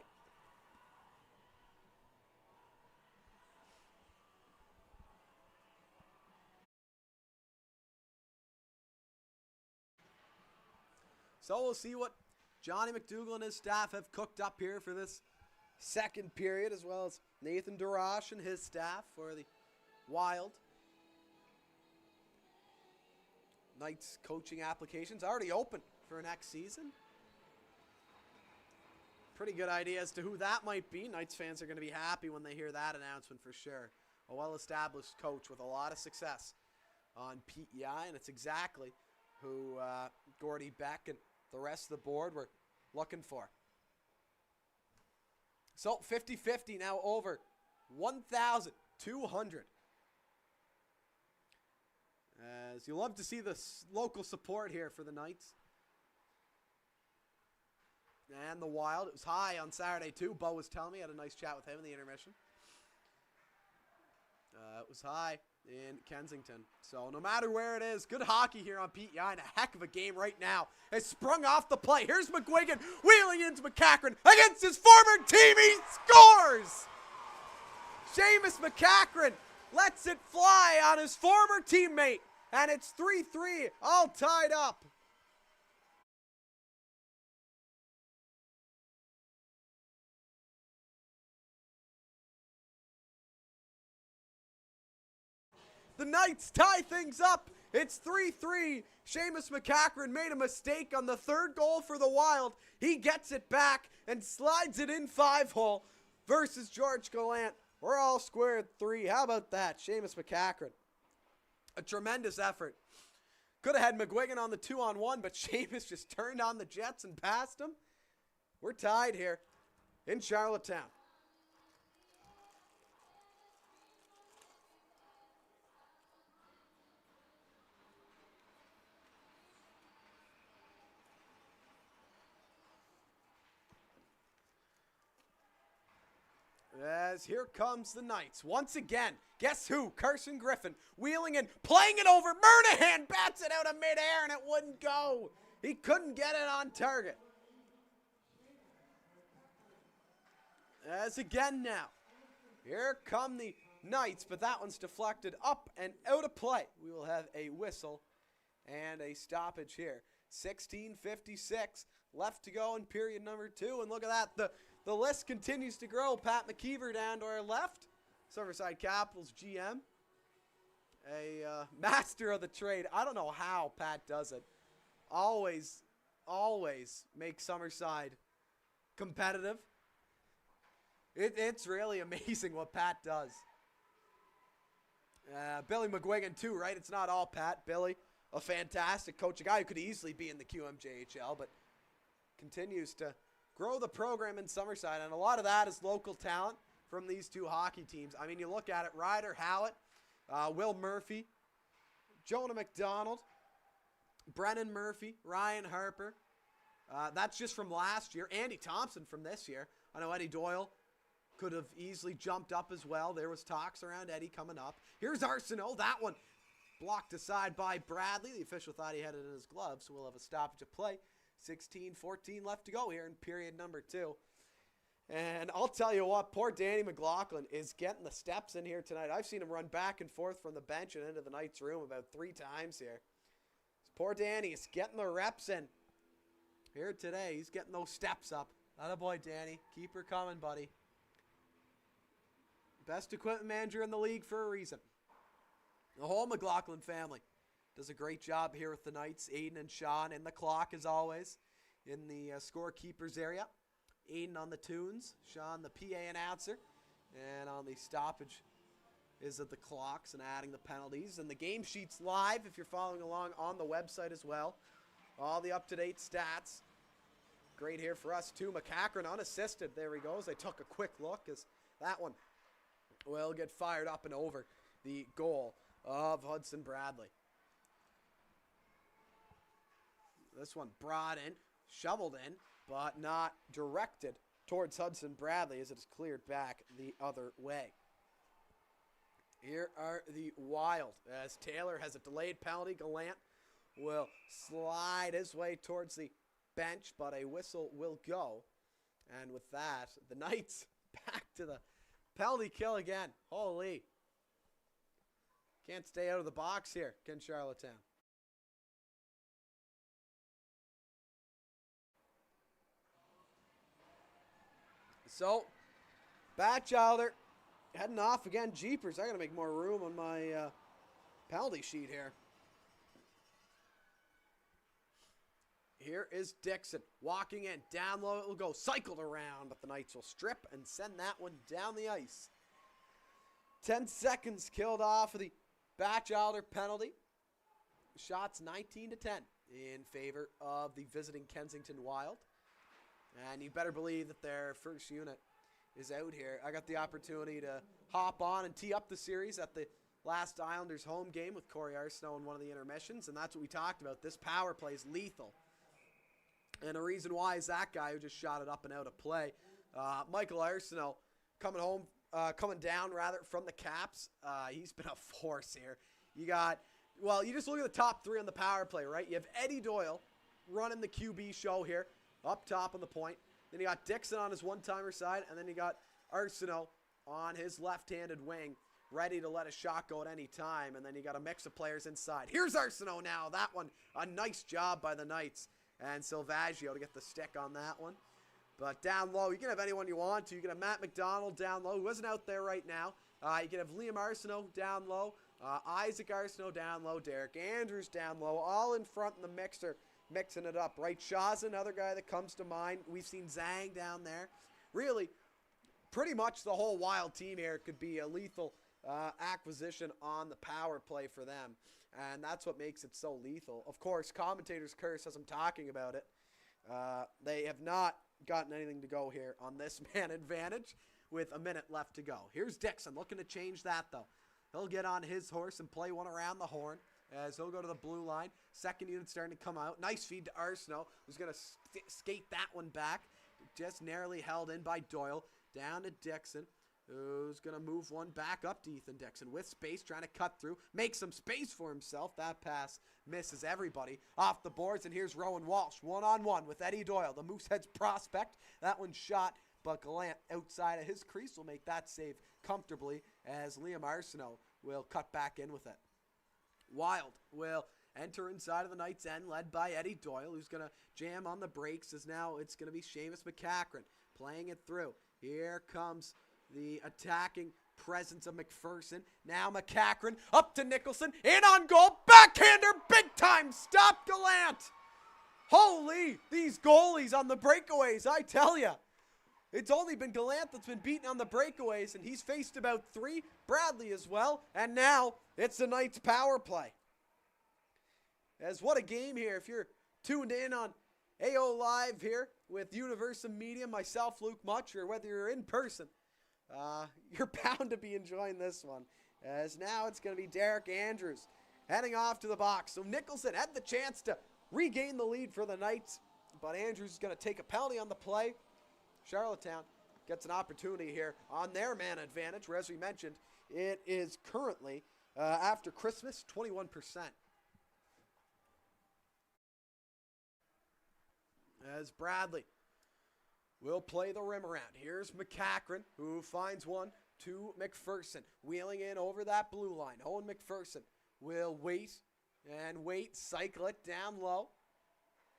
So we'll see what Johnny McDougall and his staff have cooked up here for this second period, as well as Nathan Darash and his staff for the Wild. Knights coaching applications already open for next season. Pretty good idea as to who that might be. Knights fans are going to be happy when they hear that announcement for sure. A well-established coach with a lot of success on PEI, and it's exactly who Gordy Beck and the rest of the board were looking for. So 50-50 now over 1,200. As you love to see the local support here for the Knights. And the Wild. It was high on Saturday too. Bo was telling me. I had a nice chat with him in the intermission. It was high in Kensington. So no matter where it is, good hockey here on PEI and a heck of a game right now. It's sprung off the play. Here's McGuigan wheeling into McCachran against his former team. He scores! Seamus McCachran lets it fly on his former teammate. And it's 3-3, all tied up. The Knights tie things up. It's 3-3. Seamus McCachran made a mistake on the third goal for the Wild. He gets it back and slides it in 5-hole versus George Gallant. We're all square at 3. How about that? Seamus McCachran. A tremendous effort. Could have had McGuigan on the 2-on-1, but Seamus just turned on the Jets and passed him. We're tied here in Charlottetown. As here comes the Knights. Once again, guess who? Carson Griffin wheeling in, playing it over. Monaghan bats it out of midair and it wouldn't go. He couldn't get it on target. As again now, here come the Knights, but that one's deflected up and out of play. We will have a whistle and a stoppage here. 16:56 left to go in period number 2, and look at that. The list continues to grow. Pat McKeever down to our left. Summerside Capitals GM. A master of the trade. I don't know how Pat does it. Always make Summerside competitive. It's really amazing what Pat does. Billy McGuigan too, right? It's not all Pat. Billy, a fantastic coach, a guy who could easily be in the QMJHL, but continues to grow the program in Summerside, and a lot of that is local talent from these two hockey teams. I mean, you look at it, Ryder Howlett, Will Murphy, Jonah McDonald, Brennan Murphy, Ryan Harper. That's just from last year. Andy Thompson from this year. I know Eddie Doyle could have easily jumped up as well. There was talks around Eddie coming up. Here's Arsenault. That one blocked aside by Bradley. The official thought he had it in his glove, so we'll have a stoppage of play. 16:14 left to go here in period number 2. And I'll tell you what, poor Danny McLaughlin is getting the steps in here tonight. I've seen him run back and forth from the bench and into the Knights' room about 3 times here. Poor Danny is getting the reps in here today. He's getting those steps up. Attaboy, Danny. Keep her coming, buddy. Best equipment manager in the league for a reason. The whole McLaughlin family does a great job here with the Knights. Aiden and Sean in the clock, as always, in the scorekeepers area. Aiden on the tunes, Sean the PA announcer, and on the stoppage is at the clocks and adding the penalties. And the game sheet's live if you're following along on the website as well. All the up-to-date stats. Great here for us, too. McCachran unassisted. There he goes. I took a quick look as that one will get fired up and over the goal of Hudson Bradley. This one brought in, shoveled in, but not directed towards Hudson Bradley as it is cleared back the other way. Here are the Wild as Taylor has a delayed penalty. Gallant will slide his way towards the bench, but a whistle will go. And with that, the Knights back to the penalty kill again. Holy. Can't stay out of the box here, can Charlottetown. So, Batchelder heading off again. Jeepers, I got to make more room on my penalty sheet here. Here is Dixon walking in. Down low it will go. Cycled around, but the Knights will strip and send that one down the ice. 10 seconds killed off of the Batchelder penalty. Shots 19-10 in favor of the visiting Kensington Wild. And you better believe that their first unit is out here. I got the opportunity to hop on and tee up the series at the last Islanders home game with Corey Arsenault in one of the intermissions, and that's what we talked about. This power play is lethal. And the reason why is that guy who just shot it up and out of play. Michael Arsenault coming down from the Caps. He's been a force here. You just look at the top 3 on the power play, right? You have Eddie Doyle running the QB show here, up top on the point. Then you got Dixon on his one-timer side, and then you got Arsenault on his left-handed wing, ready to let a shot go at any time. And then you got a mix of players inside. Here's Arsenault now. That one, a nice job by the Knights. And Silvaggio to get the stick on that one. But down low, you can have anyone you want to. You can have Matt McDonald down low, who isn't out there right now. You can have Liam Arsenault down low, Isaac Arsenault down low, Derek Andrews down low, all in front in the mixer, mixing it up, right? Shaw's another guy that comes to mind. We've seen Zhang down there. Really, pretty much the whole Wild team here could be a lethal acquisition on the power play for them. And that's what makes it so lethal. Of course, commentators curse as I'm talking about it. They have not gotten anything to go here on this man advantage with a minute left to go. Here's Dixon looking to change that, though. He'll get on his horse and play one around the horn as he'll go to the blue line. Second unit starting to come out. Nice feed to Arsenault, who's going to skate that one back. Just narrowly held in by Doyle. Down to Dixon. who's going to move one back up to Ethan Dixon with space, trying to cut through, make some space for himself. That pass misses everybody off the boards, and here's Rowan Walsh, one-on-one with Eddie Doyle, the Mooseheads prospect. That one shot, but Gallant outside of his crease will make that save comfortably as Liam Arsenault will cut back in with it. Wild will enter inside of the Knights' end, led by Eddie Doyle, who's going to jam on the brakes, as now it's going to be Seamus McCachran playing it through. Here comes the attacking presence of McPherson. Now McCachran up to Nicholson, in on goal, backhander, big time, stop Gallant. Holy, these goalies on the breakaways, I tell ya. It's only been Gallant that's been beaten on the breakaways, and he's faced about 3, Bradley as well, and now it's the Knights' power play. As what a game here. If you're tuned in on AO Live here with Universal Media, myself, Luke Much, or whether you're in person, you're bound to be enjoying this one. As now it's going to be Derek Andrews heading off to the box. So Nicholson had the chance to regain the lead for the Knights, but Andrews is going to take a penalty on the play. Charlottetown gets an opportunity here on their man advantage, where as we mentioned, it is currently, after Christmas, 21%. As Bradley will play the rim around. Here's McCachran, who finds one to McPherson. Wheeling in over that blue line. Owen McPherson will wait and wait, cycle it down low.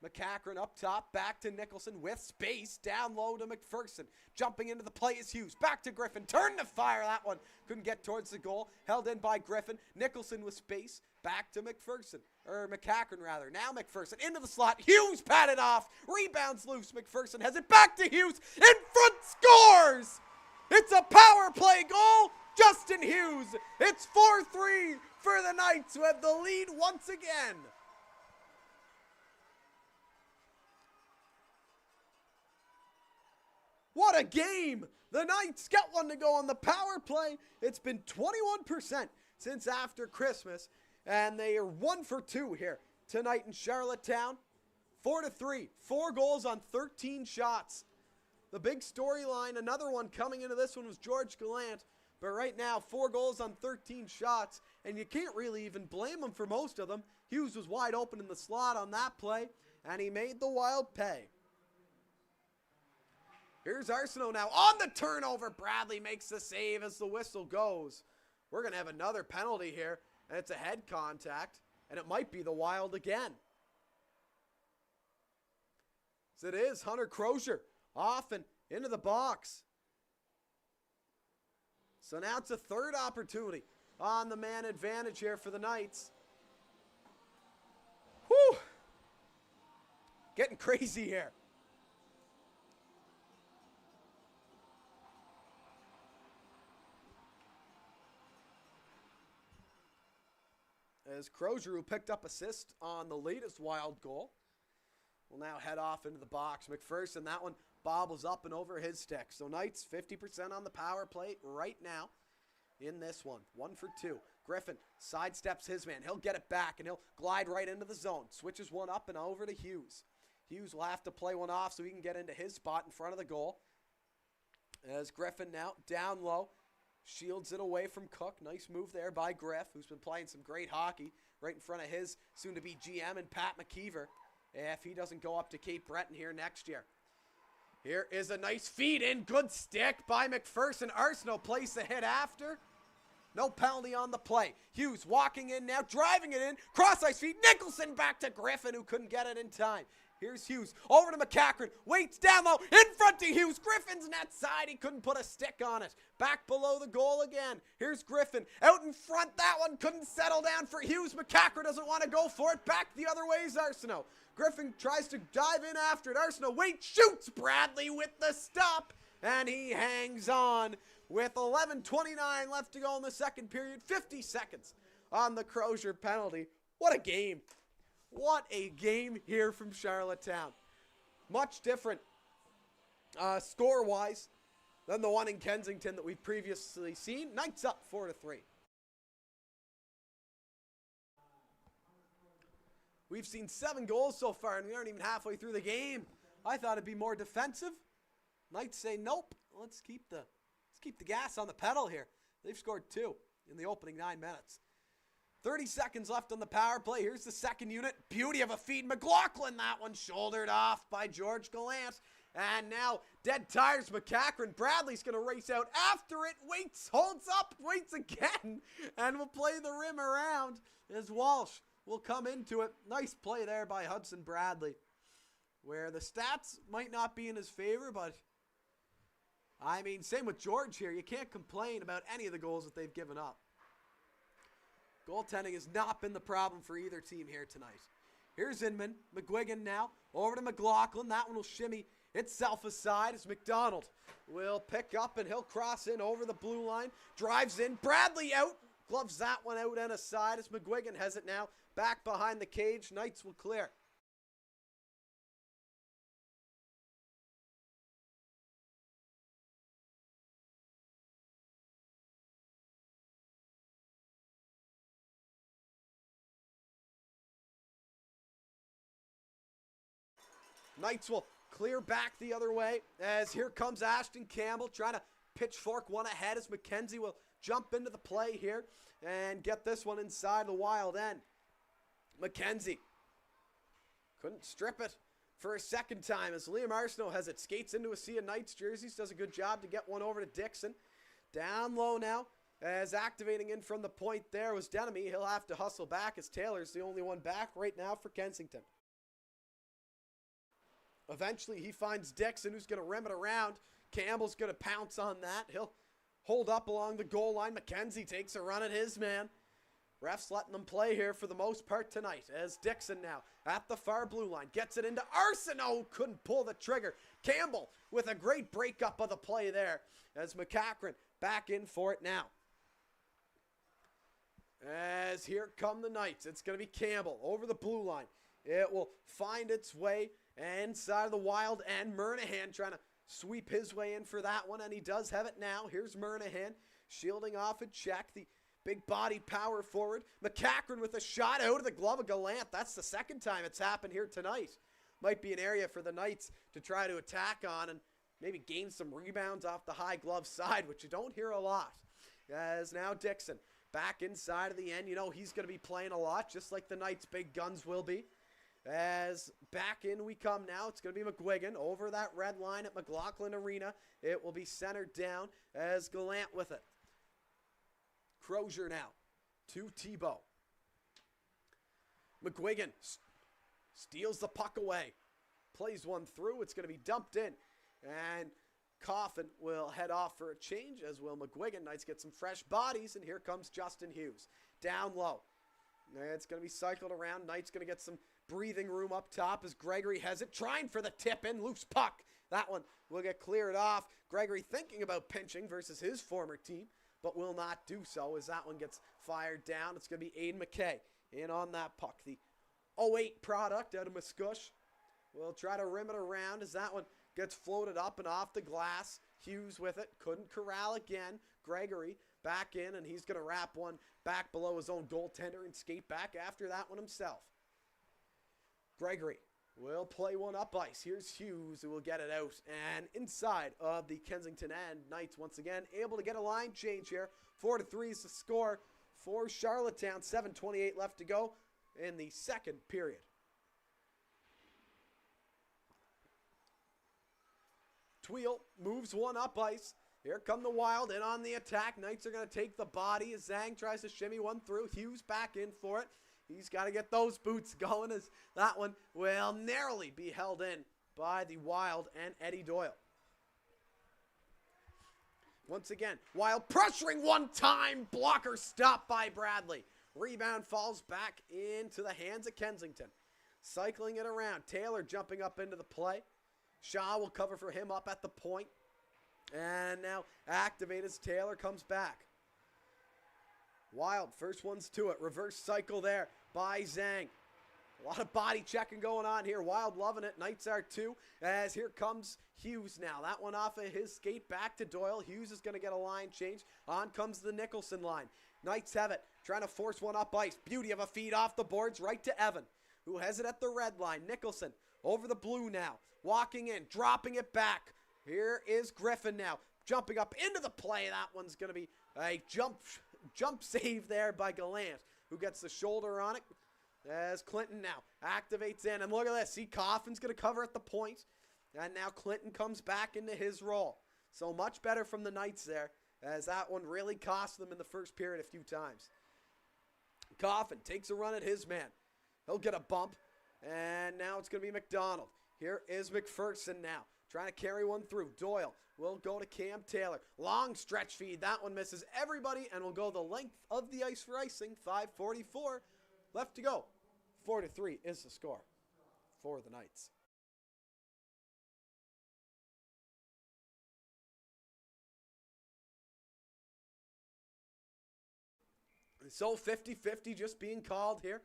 McCachran up top, back to Nicholson with space, down low to McPherson. Jumping into the play is Hughes, back to Griffin, turn to fire, that one couldn't get towards the goal, held in by Griffin. Nicholson with space, back to McPherson, or McCachran rather. Now McPherson into the slot, Hughes patted off, rebounds loose, McPherson has it back to Hughes, in front, scores! It's a power play goal, Justin Hughes. It's 4-3 for the Knights, who have the lead once again. What a game! The Knights get one to go on the power play. It's been 21% since after Christmas, and they are 1 for 2 here tonight in Charlottetown. 4-3, 4 goals on 13 shots. The big storyline, another one coming into this one, was George Gallant, but right now 4 goals on 13 shots, and you can't really even blame him for most of them. Hughes was wide open in the slot on that play, and he made the Wild pay. Here's Arsenault now on the turnover. Bradley makes the save as the whistle goes. We're going to have another penalty here, and it's a head contact, and it might be the Wild again. So it is Hunter Crozier off and into the box. So now it's a third opportunity on the man advantage here for the Knights. Whew! Getting crazy here. As Crozier, who picked up assist on the latest Wild goal, will now head off into the box. McPherson, that one bobbles up and over his stick. So Knights 50% on the power play right now in this one. 1 for 2. Griffin sidesteps his man. He'll get it back and he'll glide right into the zone. Switches one up and over to Hughes. Hughes will have to play one off so he can get into his spot in front of the goal. As Griffin now down low. Shields it away from Cook. Nice move there by Griff, who's been playing some great hockey right in front of his soon-to-be GM and Pat McKeever, if he doesn't go up to Cape Breton here next year. Here is a nice feed in. Good stick by McPherson. Arsenault plays the hit after. No penalty on the play. Hughes walking in now, driving it in. Cross-ice feed. Nicholson back to Griffin, who couldn't get it in time. Here's Hughes over to McCachran. Waits down low. In front to Hughes. Griffin's net side. He couldn't put a stick on it. Back below the goal again. Here's Griffin. Out in front. That one couldn't settle down for Hughes. McCachran doesn't want to go for it. Back the other way is Arsenault. Griffin tries to dive in after it. Arsenault waits. Shoots. Bradley with the stop. And he hangs on with 11:29 left to go in the second period. 50 seconds on the Crozier penalty. What a game. What a game here from Charlottetown. Much different score-wise than the one in Kensington that we've previously seen. Knights up 4-3. We've seen 7 goals so far, and we aren't even halfway through the game. I thought it'd be more defensive. Knights say, nope, let's keep the keep the gas on the pedal here. They've scored 2 in the opening 9 minutes. 30 seconds left on the power play. Here's the second unit. Beauty of a feed. McLaughlin, that one shouldered off by George Gallant. And now, dead tires, McCachran. Bradley's going to race out after it. Waits, holds up, waits again. And will play the rim around as Walsh will come into it. Nice play there by Hudson Bradley. Where the stats might not be in his favor, but I mean, same with George here. You can't complain about any of the goals that they've given up. Goaltending has not been the problem for either team here tonight. Here's Inman. McGuigan now. Over to McLaughlin. That one will shimmy itself aside as McDonald will pick up and he'll cross in over the blue line. Drives in. Bradley out. Gloves that one out and aside as McGuigan has it now. Back behind the cage. Knights will clear. Knights will clear back the other way as here comes Ashton Campbell trying to pitchfork one ahead as McKenzie will jump into the play here and get this one inside the wild end. McKenzie couldn't strip it for a second time as Liam Arsenault has it. Skates into a sea of Knights jerseys. Does a good job to get one over to Dixon. Down low now as activating in from the point there was Denemy. He'll have to hustle back as Taylor's the only one back right now for Kensington. Eventually, he finds Dixon, who's going to rim it around. Campbell's going to pounce on that. He'll hold up along the goal line. McKenzie takes a run at his man. Refs letting them play here for the most part tonight as Dixon now at the far blue line. Gets it into Arsenault. Couldn't pull the trigger. Campbell with a great breakup of the play there as McCachran back in for it now. As here come the Knights. It's going to be Campbell over the blue line. It will find its way inside of the wild end. Murnahan trying to sweep his way in for that one, and he does have it now. Here's Murnahan shielding off a check. The big body power forward. McCachran with a shot out of the glove of Gallant. That's the second time it's happened here tonight. Might be an area for the Knights to try to attack on and maybe gain some rebounds off the high glove side, which you don't hear a lot. As now Dixon back inside of the end. You know he's going to be playing a lot, just like the Knights' big guns will be. As back in we come now, it's going to be McGuigan over that red line at McLaughlin Arena. It will be centered down as Gallant with it. Crozier now to Tebow. McGuigan steals the puck away. Plays one through. It's going to be dumped in. And Coffin will head off for a change, as will McGuigan. Knights get some fresh bodies, and here comes Justin Hughes. Down low. It's going to be cycled around. Knights going to get some breathing room up top as Gregory has it. Trying for the tip in. Loose puck. That one will get cleared off. Gregory thinking about pinching versus his former team, but will not do so as that one gets fired down. It's going to be Aiden McKay in on that puck. The 08 product out of Muscush will try to rim it around as that one gets floated up and off the glass. Hughes with it. Couldn't corral again. Gregory back in, and he's going to wrap one back below his own goaltender and skate back after that one himself. Gregory will play one up ice. Here's Hughes who will get it out. And inside of the Kensington end, Knights once again able to get a line change here. 4-3 is the score for Charlottetown. 7:28 left to go in the second period. Tweel moves one up ice. Here come the Wild in on the attack. Knights are going to take the body as Zhang tries to shimmy one through. Hughes back in for it. He's got to get those boots going as that one will narrowly be held in by the Wild and Eddie Doyle. Once again, Wild pressuring one time. Blocker stopped by Bradley. Rebound falls back into the hands of Kensington. Cycling it around. Taylor jumping up into the play. Shaw will cover for him up at the point. And now activate as Taylor comes back. Wild, first one's to it. Reverse cycle there by Zhang. A lot of body checking going on here. Wild loving it. Knights are too. As here comes Hughes now. That one off of his skate back to Doyle. Hughes is going to get a line change. On comes the Nicholson line. Knights have it. Trying to force one up ice. Beauty of a feed off the boards right to Evan, who has it at the red line. Nicholson over the blue now. Walking in. Dropping it back. Here is Griffin now, jumping up into the play. That one's going to be a jump save there by Gallant, who gets the shoulder on it. As Clinton now activates in. And look at this. See, Coffin's going to cover at the point. And now Clinton comes back into his role. So much better from the Knights there, as that one really cost them in the first period a few times. Coffin takes a run at his man. He'll get a bump. And now it's going to be McDonald. Here is McPherson now, trying to carry one through. Doyle will go to Cam Taylor. Long stretch feed. That one misses everybody and will go the length of the ice for icing. 5:44 left to go. 4-3 is the score for the Knights. So 50-50 just being called here.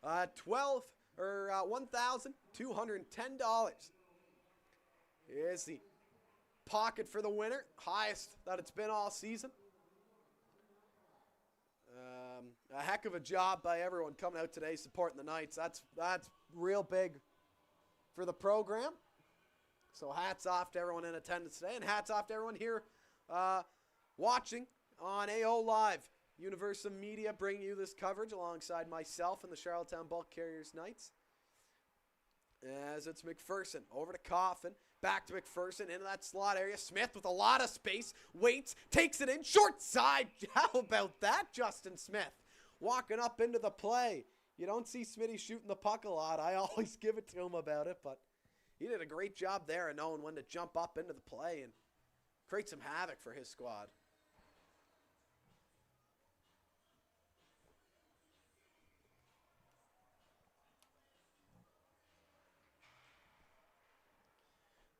$1,210 is the pocket for the winner. Highest that it's been all season. A heck of a job by everyone coming out today supporting the Knights. That's real big for the program. So hats off to everyone in attendance today, and hats off to everyone here watching on AO Live. Universum Media bringing you this coverage alongside myself and the Charlottetown Bulk Carriers Knights. As it's McPherson over to Coffin. Back to McPherson into that slot area. Smith with a lot of space. Waits. Takes it in. Short side. How about that, Justin Smith? Walking up into the play. You don't see Smitty shooting the puck a lot. I always give it to him about it. But he did a great job there of knowing when to jump up into the play and create some havoc for his squad.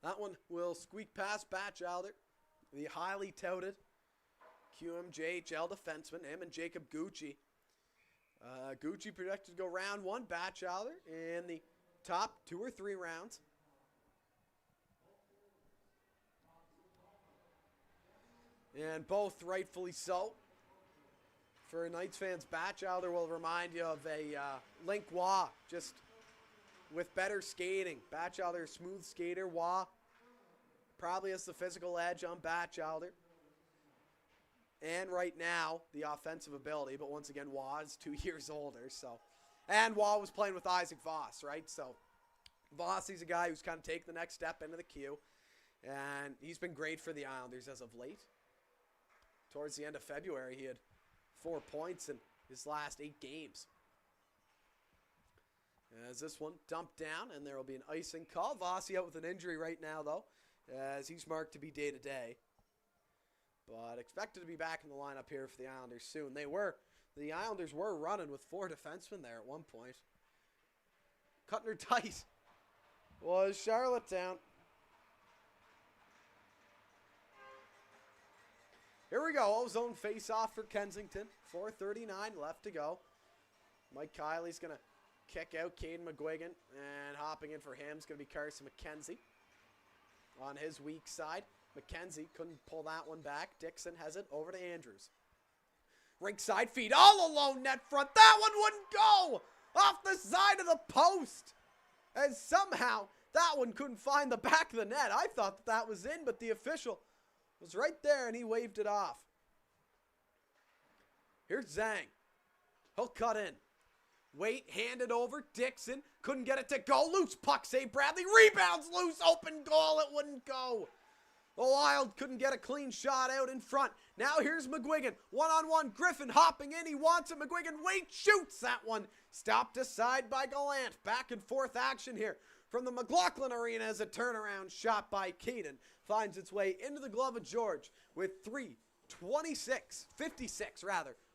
That one will squeak past Batchelder, the highly touted QMJHL defenseman, him and Jacob Gucci. Gucci projected to go round one, Batchelder in the top 2 or 3 rounds. And both rightfully so. For Knights fans, Batchelder will remind you of a Link Wah, just with better skating. Batchelder, smooth skater. Wah probably has the physical edge on Batchelder. And right now, the offensive ability. But once again, Wah is 2 years older. So, and Wah was playing with Isaac Voss, right? So Voss, he's a guy who's kind of taken the next step into the queue. And he's been great for the Islanders as of late. Towards the end of February, he had 4 points in his last 8 games. As this one dumped down, and there will be an icing call. Vossi out with an injury right now, though, as he's marked to be day-to-day. But expected to be back in the lineup here for the Islanders soon. The Islanders were running with 4 defensemen there at one point. Cutting her tight was Charlottetown. Here we go, O-zone face-off for Kensington. 4:39 left to go. Mike Kiley's going to kick out Caden McGuigan, and hopping in for him is going to be Carson McKenzie. On his weak side, McKenzie couldn't pull that one back. Dixon has it over to Andrews. Rink side feed all alone net front. That one wouldn't go off the side of the post. And somehow that one couldn't find the back of the net. I thought that was in, but the official was right there and he waved it off. Here's Zhang. He'll cut in. Wait, hand it over. Dixon couldn't get it to go. Loose puck save. Bradley rebounds loose. Open goal. It wouldn't go. The Wild couldn't get a clean shot out in front. Now here's McGuigan. One-on-one. Griffin hopping in. He wants it. McGuigan wait, shoots that one. Stopped aside by Gallant. Back and forth action here from the McLaughlin Arena as a turnaround shot by Caden finds its way into the glove of George with 56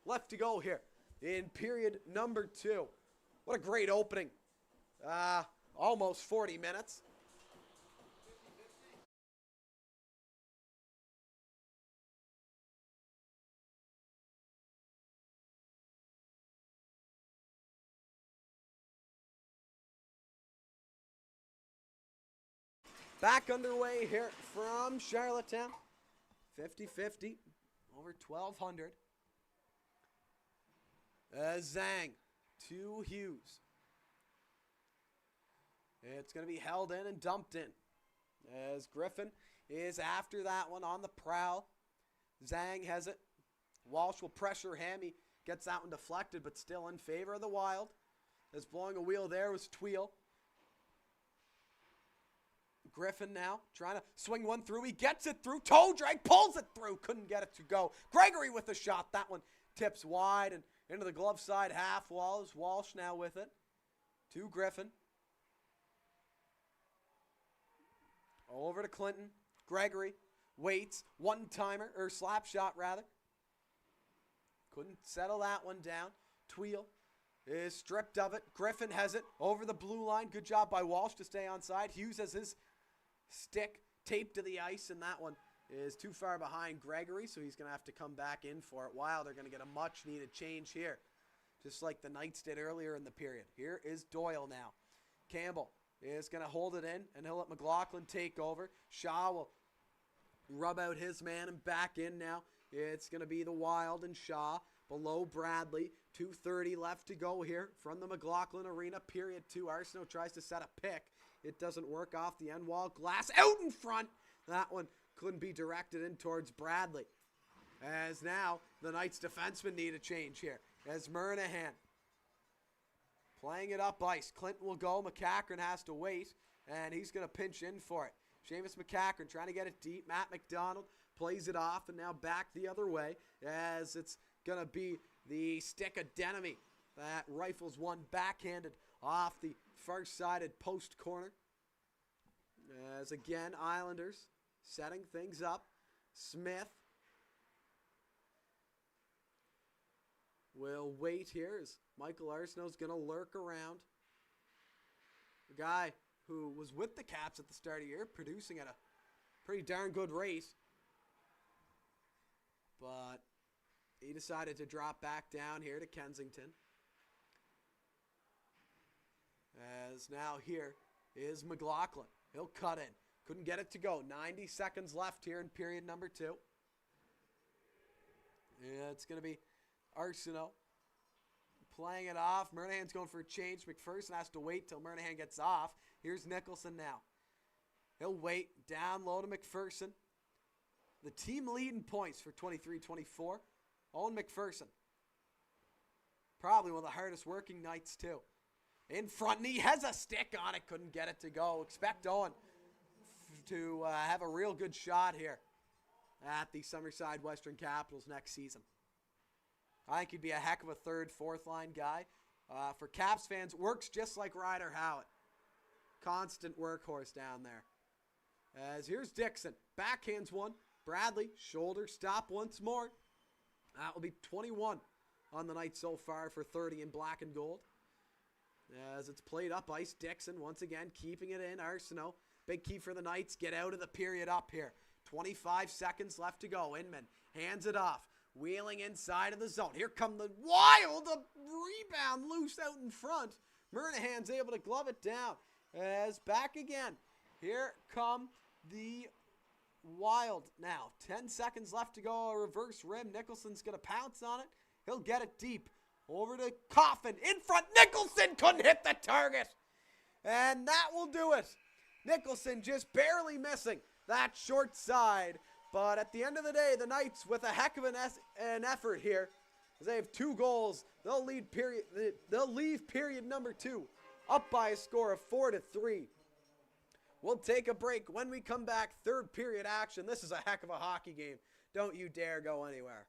left to go here in period number 2. What a great opening. Almost 40 minutes. Back underway here from Charlottetown. 50-50, over 1,200. Zhang to Hughes. It's going to be held in and dumped in. As Griffin, is after that one on the prowl. Zhang has it. Walsh will pressure him. He gets that one deflected, but still in favor of the Wild. As blowing a wheel there was Tweel. Griffin now trying to swing one through. He gets it through. Toe drag, pulls it through. Couldn't get it to go. Gregory with the shot. That one tips wide and into the glove side half wall. Is Walsh now with it. To Griffin. Over to Clinton. Gregory waits. One-timer, or slap shot rather. Couldn't settle that one down. Tweel is stripped of it. Griffin has it over the blue line. Good job by Walsh to stay on side. Hughes has his stick taped to the ice, and that one is too far behind Gregory, so he's going to have to come back in for it. Wild are going to get a much-needed change here, just like the Knights did earlier in the period. Here is Doyle now. Campbell is going to hold it in, and he'll let McLaughlin take over. Shaw will rub out his man and back in now. It's going to be the Wild and Shaw below Bradley. 2:30 left to go here from the McLaughlin Arena. Period 2. Arsenault tries to set a pick. It doesn't work off the end wall. Glass out in front. That one couldn't be directed in towards Bradley. As now the Knights defensemen need a change here. As Monaghan playing it up ice. Clinton will go. McCachran has to wait. And he's going to pinch in for it. Seamus McCachran trying to get it deep. Matt McDonald plays it off and now back the other way. As it's going to be the stick of Denemy that rifles one backhanded off the far-sided post corner. As again, Islanders setting things up. Smith will wait here as Michael Arsenault's going to lurk around. The guy who was with the Caps at the start of the year, producing at a pretty darn good rate. But he decided to drop back down here to Kensington. As now here is McLaughlin. He'll cut in. Couldn't get it to go. 90 seconds left here in period number 2. Yeah, it's going to be Arsenault playing it off. Monaghan's going for a change. McPherson has to wait till Monaghan gets off. Here's Nicholson now. He'll wait. Down low to McPherson. The team leading points for 23-24. Owen McPherson. Probably one of the hardest working Knights too. In front, and he has a stick on it. Couldn't get it to go. Expect Owen to have a real good shot here at the Summerside Western Capitals next season. I think he'd be a heck of a third, fourth line guy. For Caps fans, works just like Ryder Howitt. Constant workhorse down there. As here's Dixon. Backhands one. Bradley, shoulder stop once more. That will be 21 on the night so far for 30 in black and gold. As it's played up ice, Dixon once again keeping it in. Arsenault, big key for the Knights. Get out of the period up here. 25 seconds left to go. Inman hands it off. Wheeling inside of the zone. Here come the Wild. A rebound loose out in front. Monaghan's able to glove it down. As back again. Here come the Wild now. 10 seconds left to go. A reverse rim. Nicholson's going to pounce on it. He'll get it deep. Over to Coffin. In front. Nicholson couldn't hit the target. And that will do it. Nicholson just barely missing that short side. But at the end of the day, the Knights with a heck of an effort here. As they have 2 goals. They'll leave period number 2 up by a score of 4-3. We'll take a break. When we come back, third period action. This is a heck of a hockey game. Don't you dare go anywhere.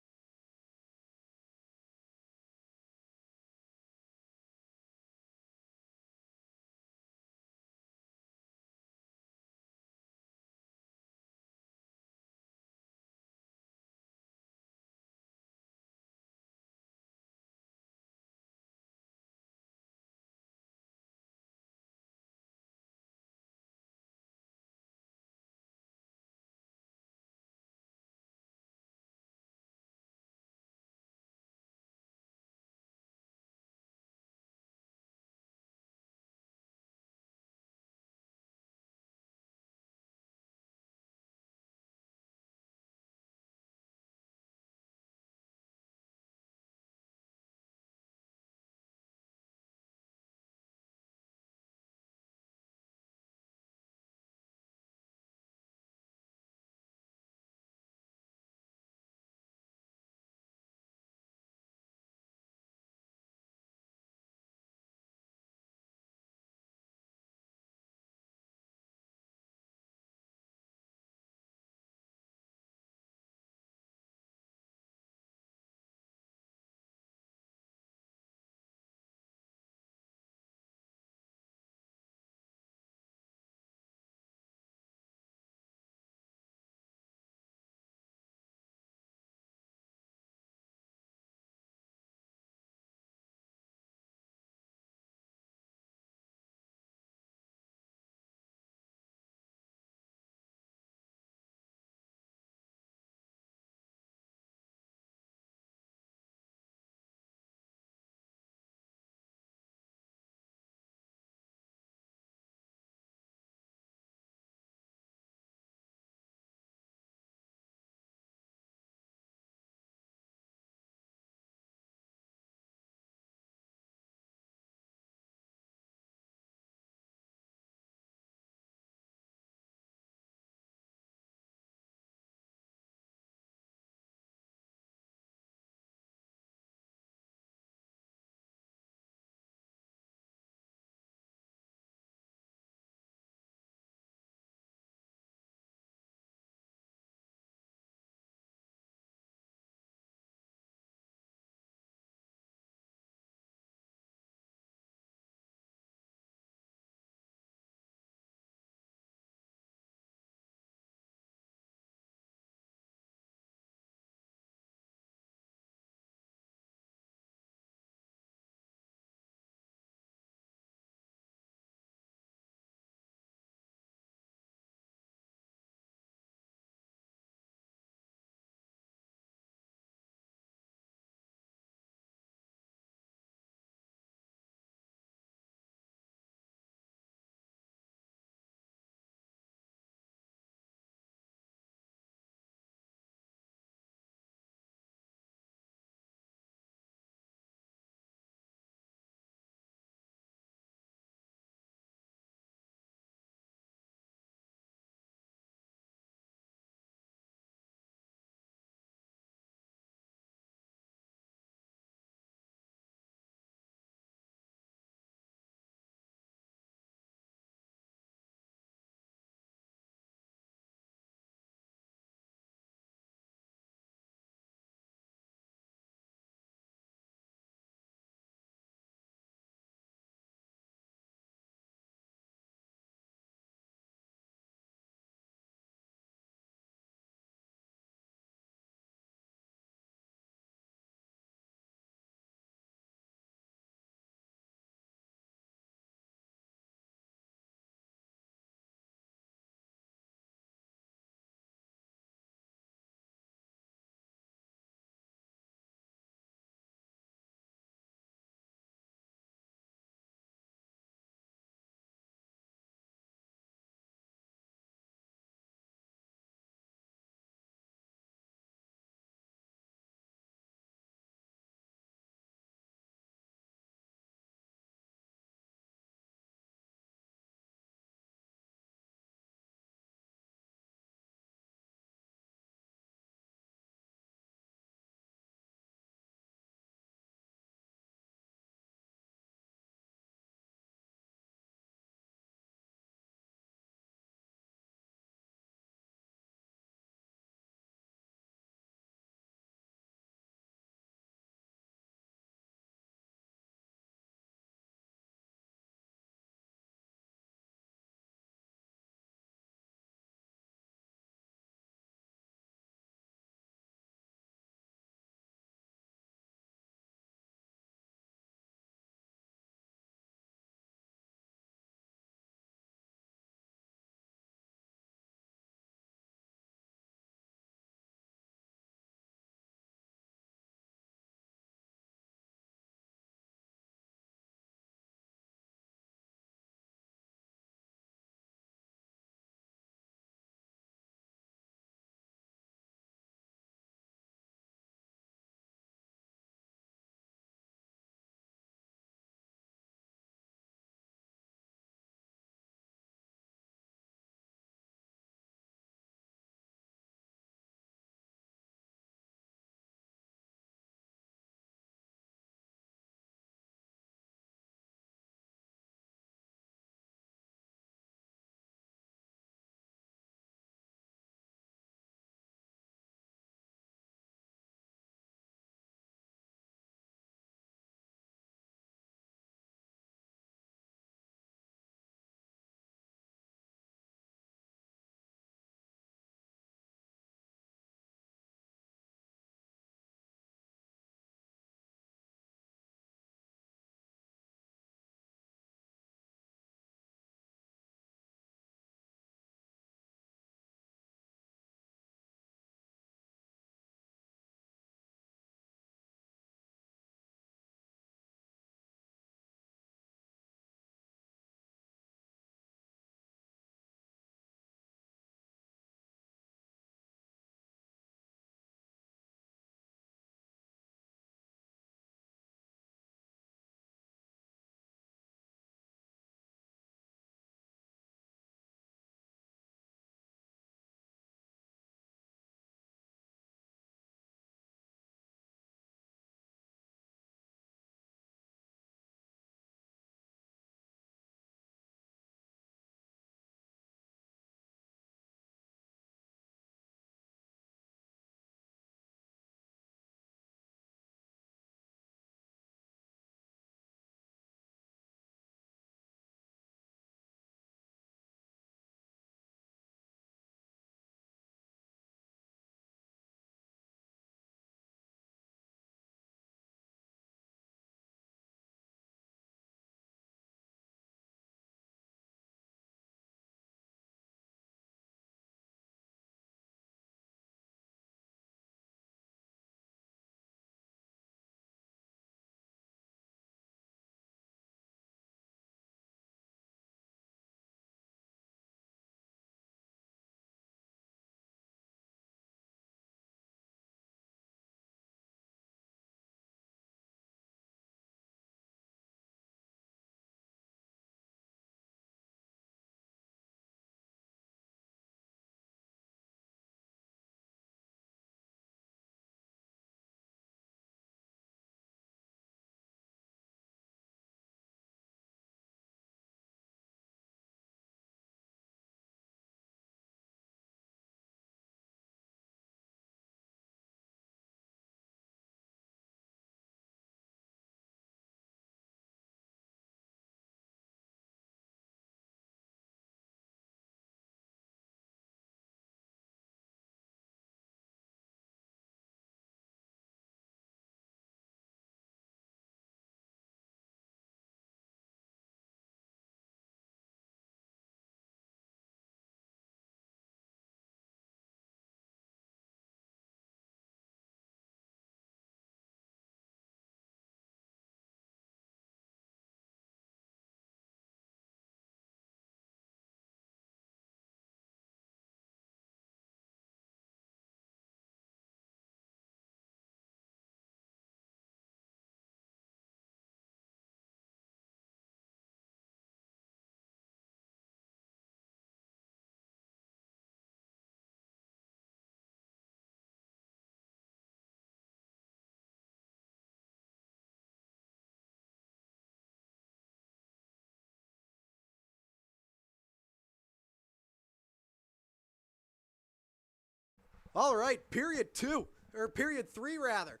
All right, period three rather,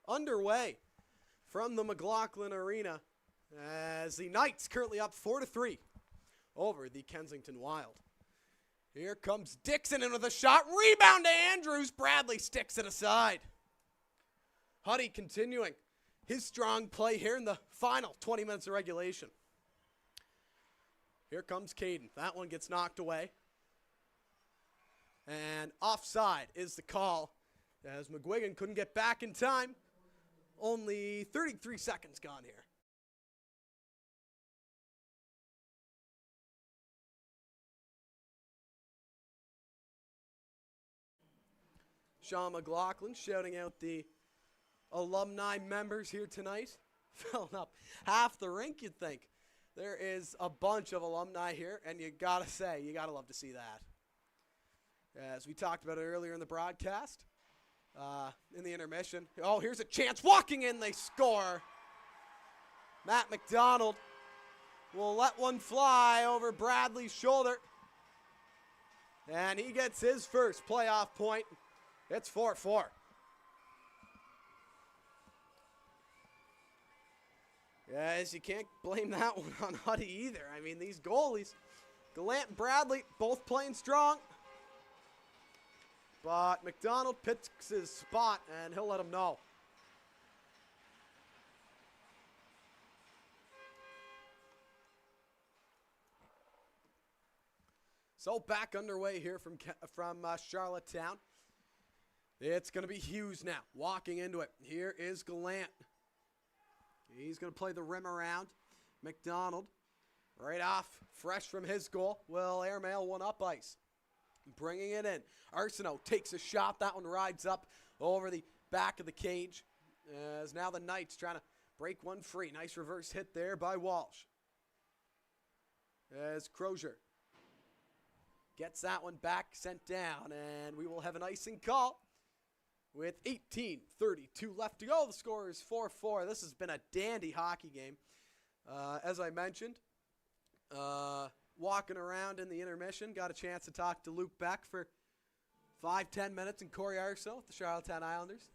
underway from the McLaughlin Arena as the Knights currently up 4-3 over the Kensington Wild. Here comes Dixon in with a shot. Rebound to Andrews. Bradley sticks it aside. Huddy continuing his strong play here in the final 20 minutes of regulation. Here comes Caden. That one gets knocked away. And offside is the call as McGuigan couldn't get back in time. Only 33 seconds gone here. Sean McLaughlin shouting out the alumni members here tonight. Filling up half the rink, you'd think. There is a bunch of alumni here, and you gotta say, you gotta love to see that. As we talked about it earlier in the broadcast, in the intermission. Oh, here's a chance. Walking in, they score. Matt McDonald will let one fly over Bradley's shoulder. And he gets his first playoff point. It's 4-4. Yes, you can't blame that one on Huddy either. I mean, these goalies, Gallant and Bradley, both playing strong. But McDonald picks his spot, and he'll let him know. So back underway here from Charlottetown. It's going to be Hughes now, walking into it. Here is Gallant. He's going to play the rim around. McDonald, right off, fresh from his goal, will airmail one up ice. Bringing it in. Arsenault takes a shot. That one rides up over the back of the cage. As now the Knights trying to break one free. Nice reverse hit there by Walsh. As Crozier gets that one back, sent down, and we will have an icing call. With 18:32 left to go, the score is 4-4. This has been a dandy hockey game. As I mentioned, walking around in the intermission, got a chance to talk to Luke Beck for 5-10 minutes, and Corey Arsenault with the Charlottetown Islanders.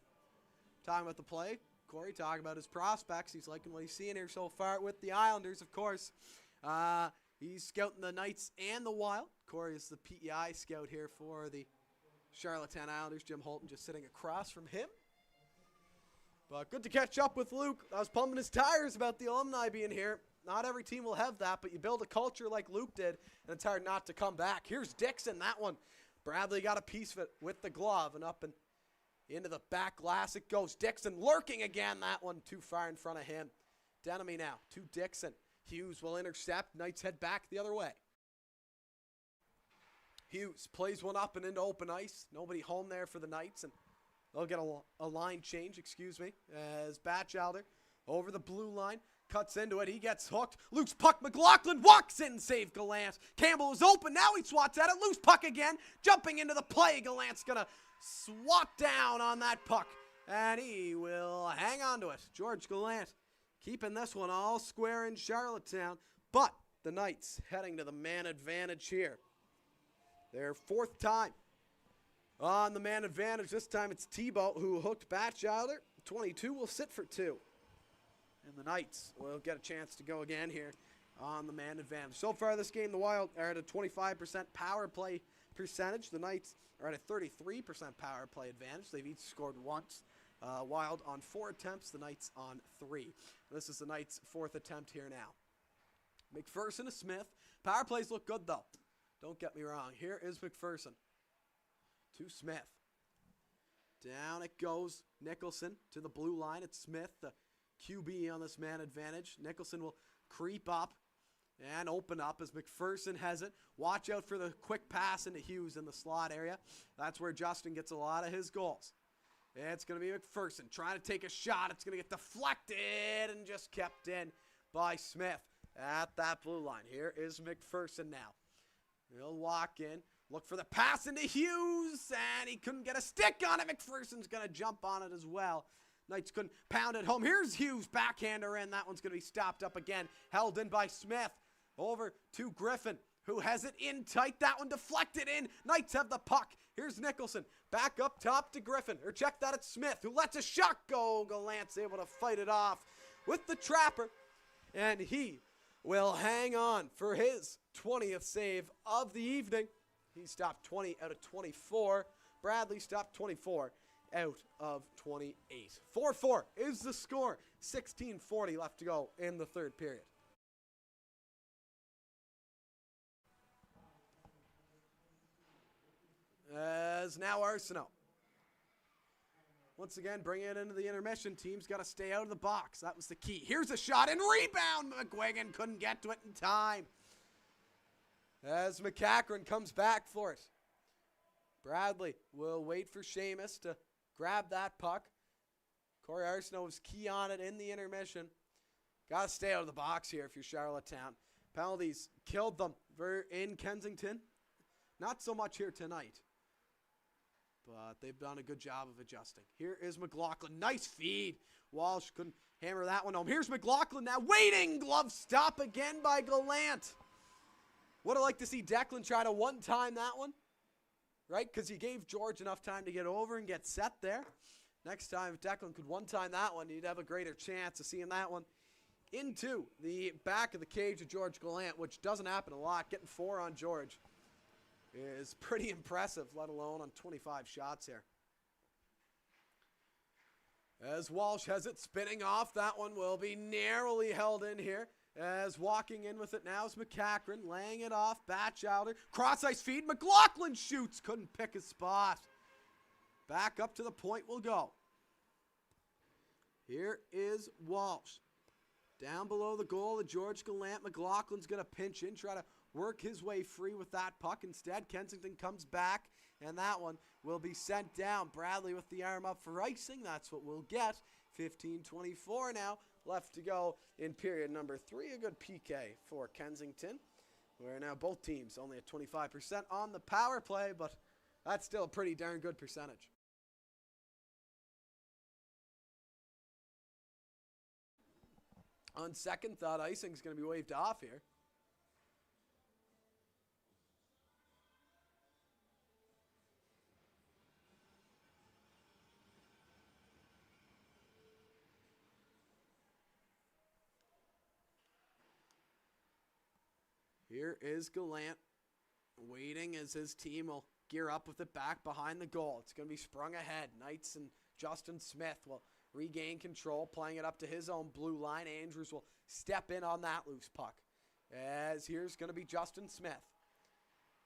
Talking about the play. Corey talking about his prospects. He's liking what he's seeing here so far with the Islanders, of course. He's scouting the Knights and the Wild. Corey is the PEI scout here for the Charlottetown Islanders. Jim Holton just sitting across from him. But good to catch up with Luke. I was pumping his tires about the alumni being here. Not every team will have that, but you build a culture like Luke did, and it's hard not to come back. Here's Dixon, that one. Bradley got a piece of it with the glove, and up and into the back glass it goes. Dixon lurking again. That one too far in front of him. Denemy now to Dixon. Hughes will intercept. Knights head back the other way. Hughes plays one up and into open ice. Nobody home there for the Knights, and they'll get a line change, as Batchelder over the blue line, cuts into it. He gets hooked. Loose puck. McLaughlin walks in, save Gallant. Campbell is open. Now he swats at it. Loose puck again. Jumping into the play. Gallant's going to swat down on that puck, and he will hang on to it. George Gallant keeping this one all square in Charlottetown, but the Knights heading to the man advantage here. Their fourth time on the man advantage. This time it's Tebow who hooked Batchelder. 22 will sit for 2. And the Knights will get a chance to go again here on the man advantage. So far this game, the Wild are at a 25% power play percentage. The Knights are at a 33% power play advantage. They've each scored once. Wild on 4 attempts, the Knights on 3. This is the Knights' 4th attempt here now. McPherson to Smith. Power plays look good though. Don't get me wrong. Here is McPherson to Smith. Down it goes. Nicholson to the blue line. It's Smith, the QB on this man advantage. Nicholson will creep up and open up as McPherson has it. Watch out for the quick pass into Hughes in the slot area. That's where Justin gets a lot of his goals. It's going to be McPherson trying to take a shot. It's going to get deflected and just kept in by Smith at that blue line. Here is McPherson now. He'll walk in, look for the pass into Hughes, and he couldn't get a stick on it. McPherson's going to jump on it as well. Knights couldn't pound it home. Here's Hughes, backhander in. That one's going to be stopped up again. Held in by Smith. Over to Griffin, who has it in tight. That one deflected in. Knights have the puck. Here's Nicholson. Back up top to Griffin. Or check that at Smith, who lets a shot go. Gallant's able to fight it off with the trapper. And he will hang on for his 20th save of the evening. He stopped 20 out of 24. Bradley stopped 24 out of 28. 4-4 is the score. 16:40 left to go in the third period. As now Arsenault. Once again, bring it into the intermission. Team's got to stay out of the box. That was the key. Here's a shot and rebound. McGuigan couldn't get to it in time. As McCachran comes back for it. Bradley will wait for Seamus to grab that puck. Corey Arsenault was key on it in the intermission. Got to stay out of the box here if you're Charlottetown. Penalties killed them in Kensington. Not so much here tonight. But they've done a good job of adjusting. Here is McLaughlin. Nice feed. Walsh couldn't hammer that one home. Here's McLaughlin now waiting. Glove stop again by Gallant. Would have liked to see Declan try to one-time that one. Right? Because he gave George enough time to get over and get set there. Next time, if Declan could one-time that one, he'd have a greater chance of seeing that one into the back of the cage of George Gallant, which doesn't happen a lot. Getting 4 on George is pretty impressive, let alone on 25 shots here. As Walsh has it spinning off, that one will be narrowly held in here. As walking in with it now is McCachran, laying it off, Batchelder, cross-ice feed, McLaughlin shoots, couldn't pick a spot. Back up to the point we'll go. Here is Walsh. Down below the goal of George Gallant, McLaughlin's going to pinch in, try to work his way free with that puck. Instead, Kensington comes back, and that one will be sent down. Bradley with the arm up for icing. That's what we'll get. 15:24 now left to go in period number 3. A good PK for Kensington, where now both teams only at 25% on the power play, but that's still a pretty darn good percentage. On second thought, icing's going to be waved off here. Here is Gallant waiting as his team will gear up with it back behind the goal. It's going to be sprung ahead. Knights and Justin Smith will regain control, playing it up to his own blue line. Andrews will step in on that loose puck. As here's going to be Justin Smith.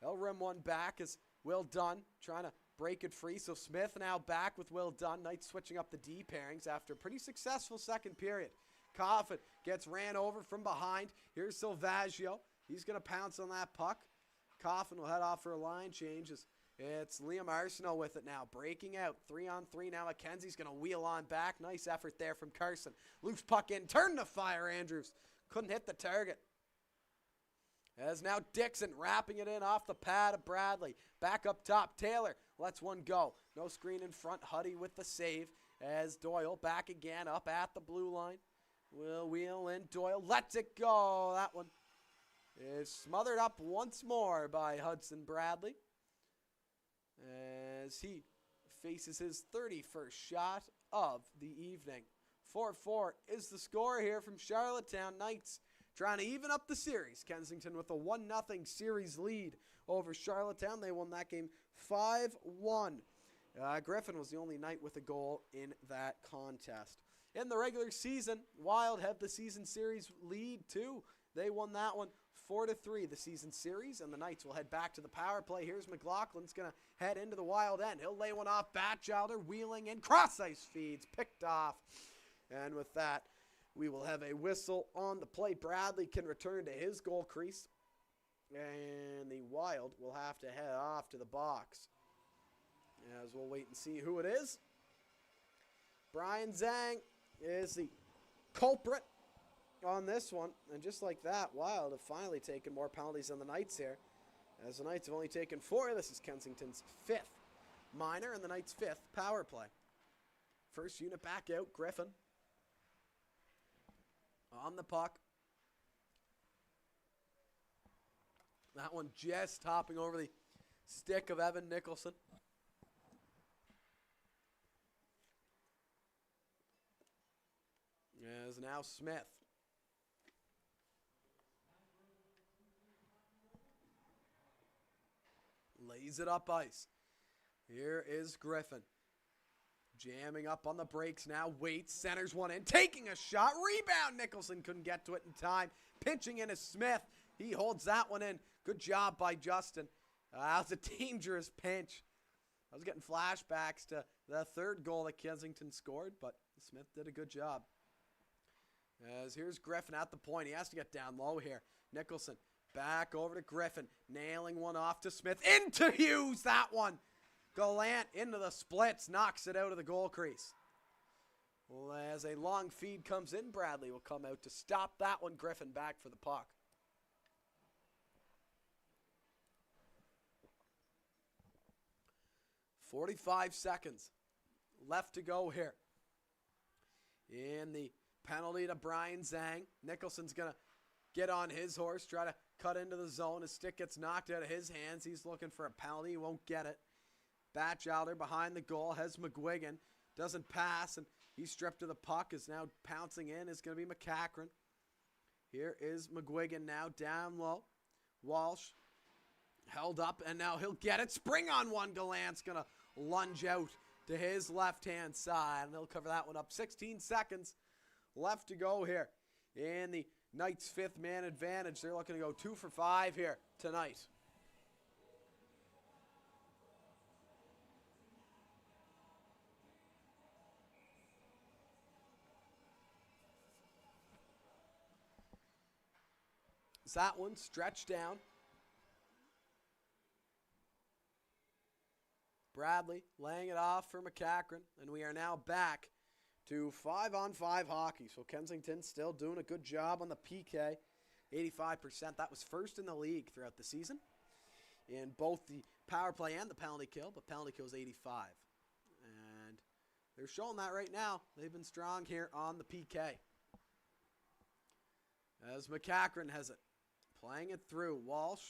He'll rim one back as Will Dunn trying to break it free. So Smith now back with Will Dunn. Knights switching up the D pairings after a pretty successful second period. Coffin gets ran over from behind. Here's Silvaggio. He's going to pounce on that puck. Coffin will head off for a line changes. It's Liam Arsenault with it now. Breaking out. 3-on-3 now. McKenzie's going to wheel on back. Nice effort there from Carson. Loose puck in. Turn to fire, Andrews. Couldn't hit the target. As now Dixon wrapping it in off the pad of Bradley. Back up top. Taylor lets one go. No screen in front. Huddy with the save. As Doyle back again up at the blue line. Will wheel in. Doyle lets it go. That one is smothered up once more by Hudson Bradley as he faces his 31st shot of the evening. 4-4 is the score here from Charlottetown. Knights trying to even up the series. Kensington with a 1-0 series lead over Charlottetown. They won that game 5-1. Griffin was the only Knight with a goal in that contest. In the regular season, Wild had the season series lead too. They won that one 4-3, the season series, and the Knights will head back to the power play. Here's McLaughlin's going to head into the Wild end. He'll lay one off. Batchelder wheeling in. Cross-ice feeds. Picked off. And with that, we will have a whistle on the play. Bradley can return to his goal crease. And the Wild will have to head off to the box. As we'll wait and see who it is. Brian Zhang is the culprit on this one, and just like that, Wild have finally taken more penalties than the Knights here, as the Knights have only taken 4. This is Kensington's 5th minor and the Knights' 5th power play. First unit back out. Griffin on the puck. That one just hopping over the stick of Evan Nicholson. As now Smith. Lays it up ice. Here is Griffin. Jamming up on the brakes now. Waits, centers one in. Taking a shot. Rebound. Nicholson couldn't get to it in time. Pinching in is Smith. He holds that one in. Good job by Justin. That was a dangerous pinch. I was getting flashbacks to the third goal that Kensington scored, but Smith did a good job. As here's Griffin at the point. He has to get down low here. Nicholson back over to Griffin. Nailing one off to Smith. Into Hughes. That one. Gallant into the splits. Knocks it out of the goal crease. Well, as a long feed comes in, Bradley will come out to stop that one. Griffin back for the puck. .45 seconds left to go here. In the penalty to Brian Zhang. Nicholson's going to get on his horse, try to cut into the zone. His stick gets knocked out of his hands. He's looking for a penalty. He won't get it. Batchelder behind the goal has McGuigan. Doesn't pass, and he's stripped of the puck. Is now pouncing in. Is going to be McCachran. Here is McGuigan now down low. Walsh held up, and now he'll get it. Spring on one. Gallant's going to lunge out to his left-hand side, and they'll cover that one up. 16 seconds left to go here in the Knights' fifth man advantage. They're looking to go 2 for 5 here tonight. That one stretched down. Bradley laying it off for McCachran, and we are now back to 5-on-5 hockey. So Kensington still doing a good job on the PK, 85%. That was first in the league throughout the season in both the power play and the penalty kill, but penalty kill is 85. And they're showing that right now. They've been strong here on the PK. As McCachran has it. Playing it through. Walsh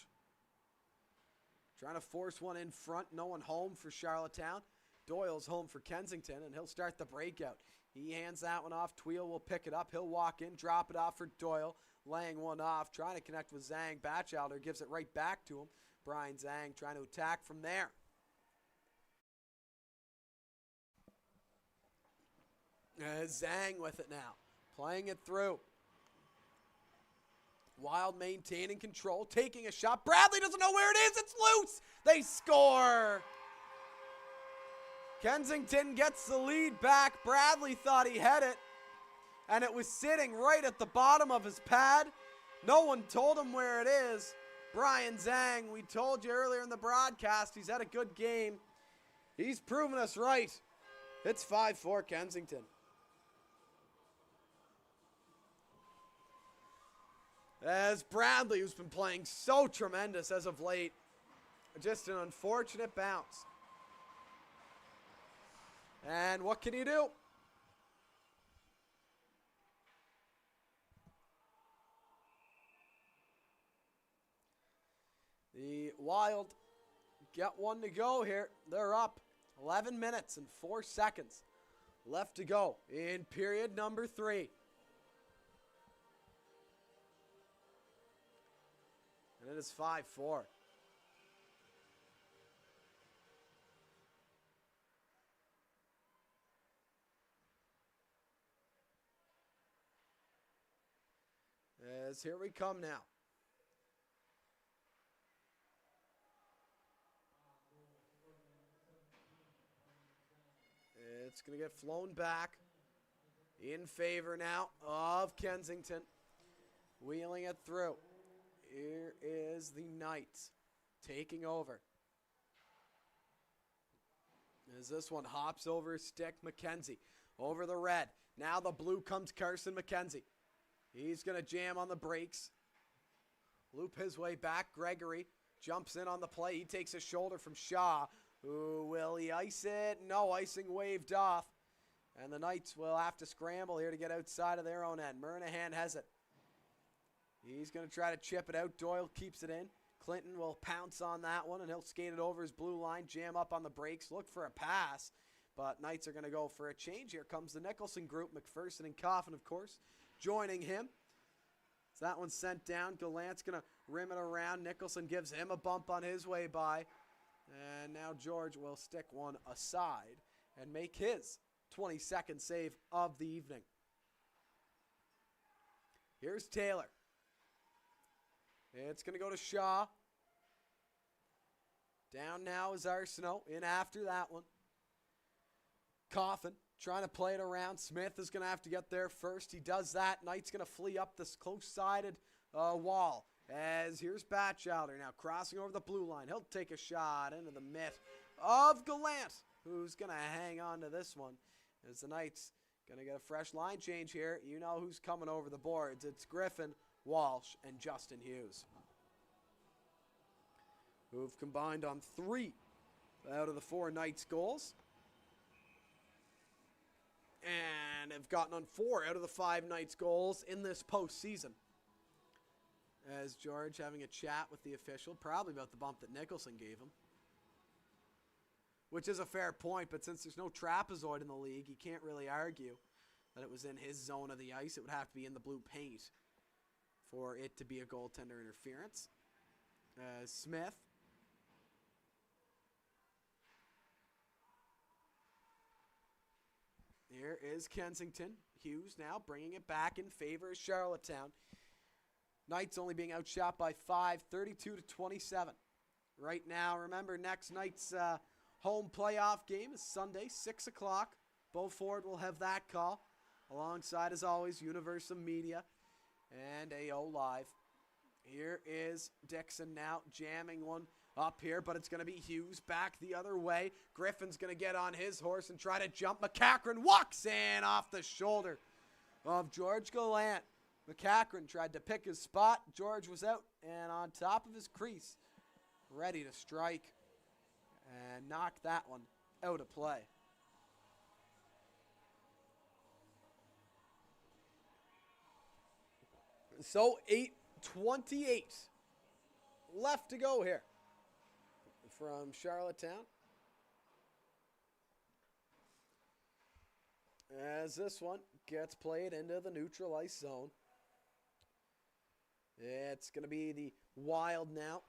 trying to force one in front. No one home for Charlottetown. Doyle's home for Kensington, and he'll start the breakout. He hands that one off. Tweel will pick it up. He'll walk in, drop it off for Doyle. Laying one off, trying to connect with Zhang. Batchelder gives it right back to him. Brian Zhang trying to attack from there. Zhang with it now. Playing it through. Wild maintaining control, taking a shot. Bradley doesn't know where it is. It's loose. They score. Kensington gets the lead back. Bradley thought he had it, and it was sitting right at the bottom of his pad. No one told him where it is. Brian Zhang, we told you earlier in the broadcast, he's had a good game. He's proven us right. It's 5-4 Kensington. As Bradley, who's been playing so tremendous as of late, just an unfortunate bounce. And what can he do? The Wild get one to go here. They're up 11 minutes and 4 seconds left to go in period number 3. And it is 5-4. As here we come now. It's going to get flown back in favor now of Kensington. Wheeling it through. Here is the Knights taking over. As this one hops over his stick, McKenzie over the red. Now the blue comes Carson McKenzie. He's going to jam on the brakes. Loop his way back. Gregory jumps in on the play. He takes a shoulder from Shaw. Ooh, will he ice it? No, icing waved off. And the Knights will have to scramble here to get outside of their own end. Murnahan has it. He's going to try to chip it out. Doyle keeps it in. Clinton will pounce on that one, and he'll skate it over his blue line, jam up on the brakes, look for a pass. But Knights are going to go for a change. Here comes the Nicholson group. McPherson and Coffin, of course, joining him. So that one's sent down. Gallant's going to rim it around. Nicholson gives him a bump on his way by. And now George will stick one aside and make his 22nd save of the evening. Here's Taylor. It's going to go to Shaw. Down now is Arsenault. In after that one. Coffin trying to play it around. Smith is going to have to get there first. He does that. Knight's going to flee up this close-sided wall. As here's Batchelder now crossing over the blue line. He'll take a shot into the mitt of Gallant, who's going to hang on to this one. As the Knights going to get a fresh line change here. You know who's coming over the boards. It's Griffin, Walsh, and Justin Hughes, who've combined on 3 out of the 4 Knights goals. And have gotten on 4 out of the 5 Knights goals in this postseason. As George having a chat with the official, probably about the bump that Nicholson gave him. Which is a fair point, but since there's no trapezoid in the league, you can't really argue that it was in his zone of the ice. It would have to be in the blue paint for it to be a goaltender interference. Smith. Here is Kensington. Hughes now bringing it back in favor of Charlottetown. Knights only being outshot by 5, 32-27. Right now, remember, next night's home playoff game is Sunday, 6 o'clock. Beaufort will have that call. Alongside, as always, Universal Media and AO Live. Here is Dixon now jamming one up here, but it's going to be Hughes back the other way. Griffin's going to get on his horse and try to jump. McCachran walks in off the shoulder of George Gallant. McCachran tried to pick his spot. George was out and on top of his crease, ready to strike and knock that one out of play. So 8:28 left to go here from Charlottetown. As this one gets played into the neutral ice zone. It's going to be the Wild now,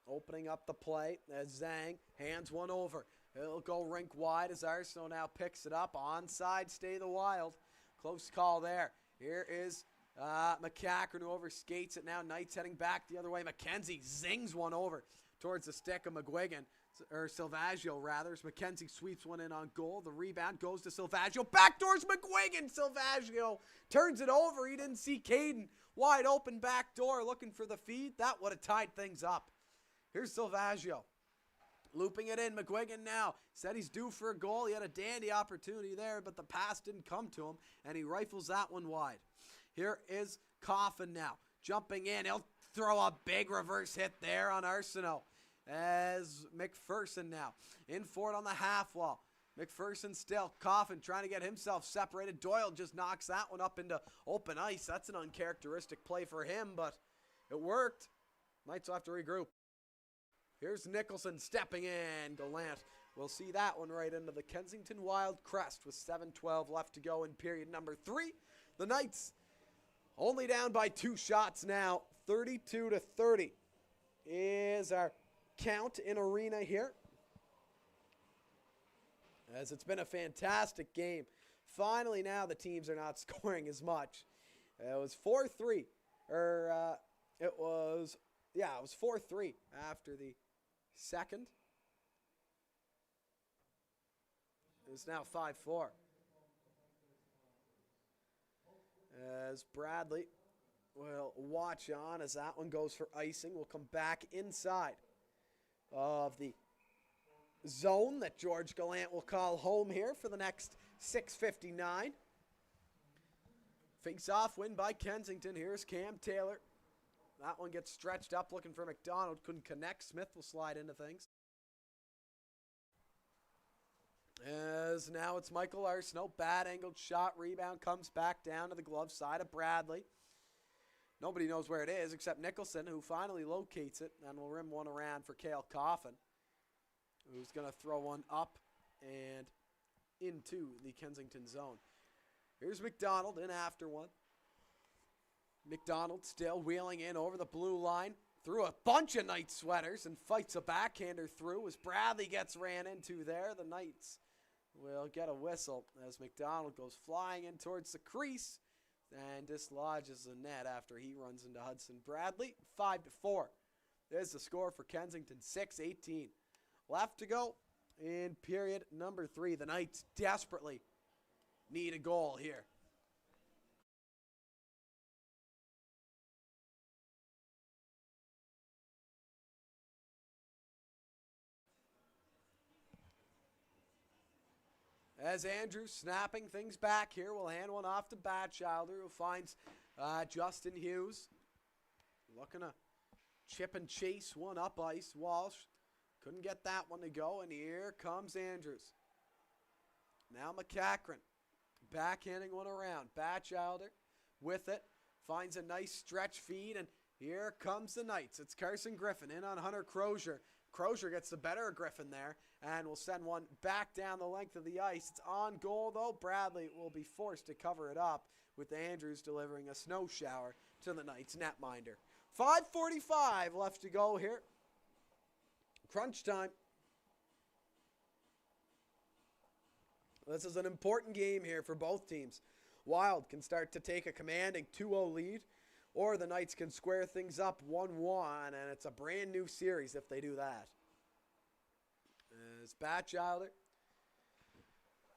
opening up the play as Zhang hands one over. It'll go rink wide as Arsenault now picks it up. Onside, stay the Wild. Close call there. Here is McCachran, who overskates it now. Knights heading back the other way. McKenzie zings one over towards the stick of McGuigan, or Silvaggio rather. As McKenzie sweeps one in on goal. The rebound goes to Silvaggio. Backdoors McGuigan. Silvaggio turns it over. He didn't see Caden. Wide open back door looking for the feed. That would have tied things up. Here's Silvaggio. Looping it in. McGuigan now said he's due for a goal. He had a dandy opportunity there, but the pass didn't come to him, and he rifles that one wide. Here is Coffin now. Jumping in. He'll throw a big reverse hit there on Arsenault. As McPherson now in for it on the half wall. McPherson still. Coffin trying to get himself separated. Doyle just knocks that one up into open ice. That's an uncharacteristic play for him, but it worked. Knights will have to regroup. Here's Nicholson stepping in. Gallant will see that one right into the Kensington Wild crest with 7:12 left to go in period number 3. The Knights only down by 2 shots now. 32-30 is our count in arena here. As it's been a fantastic game. Finally now the teams are not scoring as much. It was 4-3. It was 4-3 after the second. It's now 5-4. As Bradley will watch on as that one goes for icing. We'll come back inside of the zone that George Gallant will call home here for the next 6:59. Face-off win by Kensington. Here's Cam Taylor. That one gets stretched up looking for McDonald. Couldn't connect. Smith will slide into things. As now it's Michael Arsenault. Bad angled shot. Rebound comes back down to the glove side of Bradley. Nobody knows where it is except Nicholson, who finally locates it and will rim one around for Cale Coffin, who's going to throw one up and into the Kensington zone. Here's McDonald in after one. McDonald still wheeling in over the blue line through a bunch of Knights sweaters and fights a backhander through as Bradley gets ran into there. The Knights will get a whistle as McDonald goes flying in towards the crease and dislodges the net after he runs into Hudson Bradley. 5-4. There's the score for Kensington, 6:18 left to go in period number 3. The Knights desperately need a goal here. As Andrews snapping things back here, will hand one off to Batchelder, who finds Justin Hughes. Looking to chip and chase one up ice. Walsh couldn't get that one to go, and here comes Andrews. Now McCachran backhanding one around. Batchelder with it, finds a nice stretch feed, and here comes the Knights. It's Carson Griffin in on Hunter Crozier. Crozier gets the better of Griffin there and will send one back down the length of the ice. It's on goal, though. Bradley will be forced to cover it up with Andrews delivering a snow shower to the Knights netminder. 5:45 left to go here. Crunch time. This is an important game here for both teams. Wild can start to take a commanding 2-0 lead, or the Knights can square things up 1-1, and it's a brand new series if they do that. As Batchelder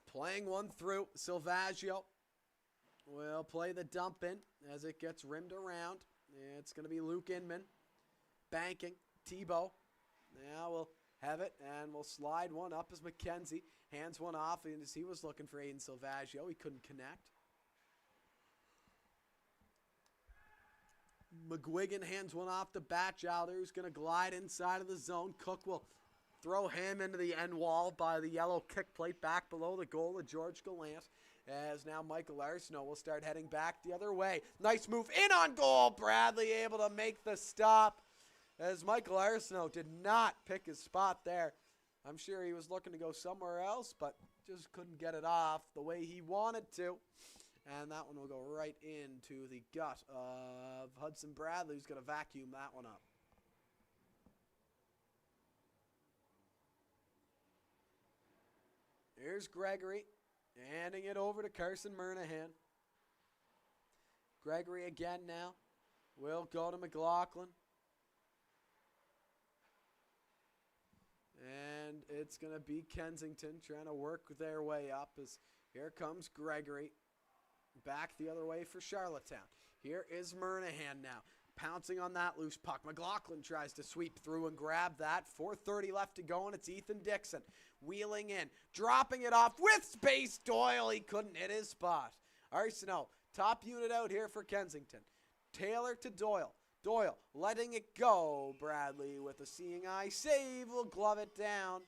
playing one through. Silvaggio will play the dump in as it gets rimmed around. It's going to be Luke Inman banking. Tebow now will have it and will slide one up as McKenzie hands one off, and as he was looking for Aiden Silvaggio, he couldn't connect. McGuigan hands one off to Batchelder, who's going to glide inside of the zone. Cook will throw him into the end wall by the yellow kick plate back below the goal of George Gallant. As now Michael Arsenault will start heading back the other way. Nice move in on goal. Bradley able to make the stop as Michael Arsenault did not pick his spot there. I'm sure he was looking to go somewhere else, but just couldn't get it off the way he wanted to. And that one will go right into the gut of Hudson Bradley, who's going to vacuum that one up. Here's Gregory, handing it over to Carson Monaghan. Gregory again now will go to McLaughlin. And it's going to be Kensington trying to work their way up as here comes Gregory. Back the other way for Charlottetown. Here is Monaghan now, pouncing on that loose puck. McLaughlin tries to sweep through and grab that. 4:30 left to go, and it's Ethan Dixon wheeling in, dropping it off with space. Doyle, he couldn't hit his spot. Arsenault, top unit out here for Kensington. Taylor to Doyle. Doyle letting it go. Bradley with a seeing eye save will glove it down.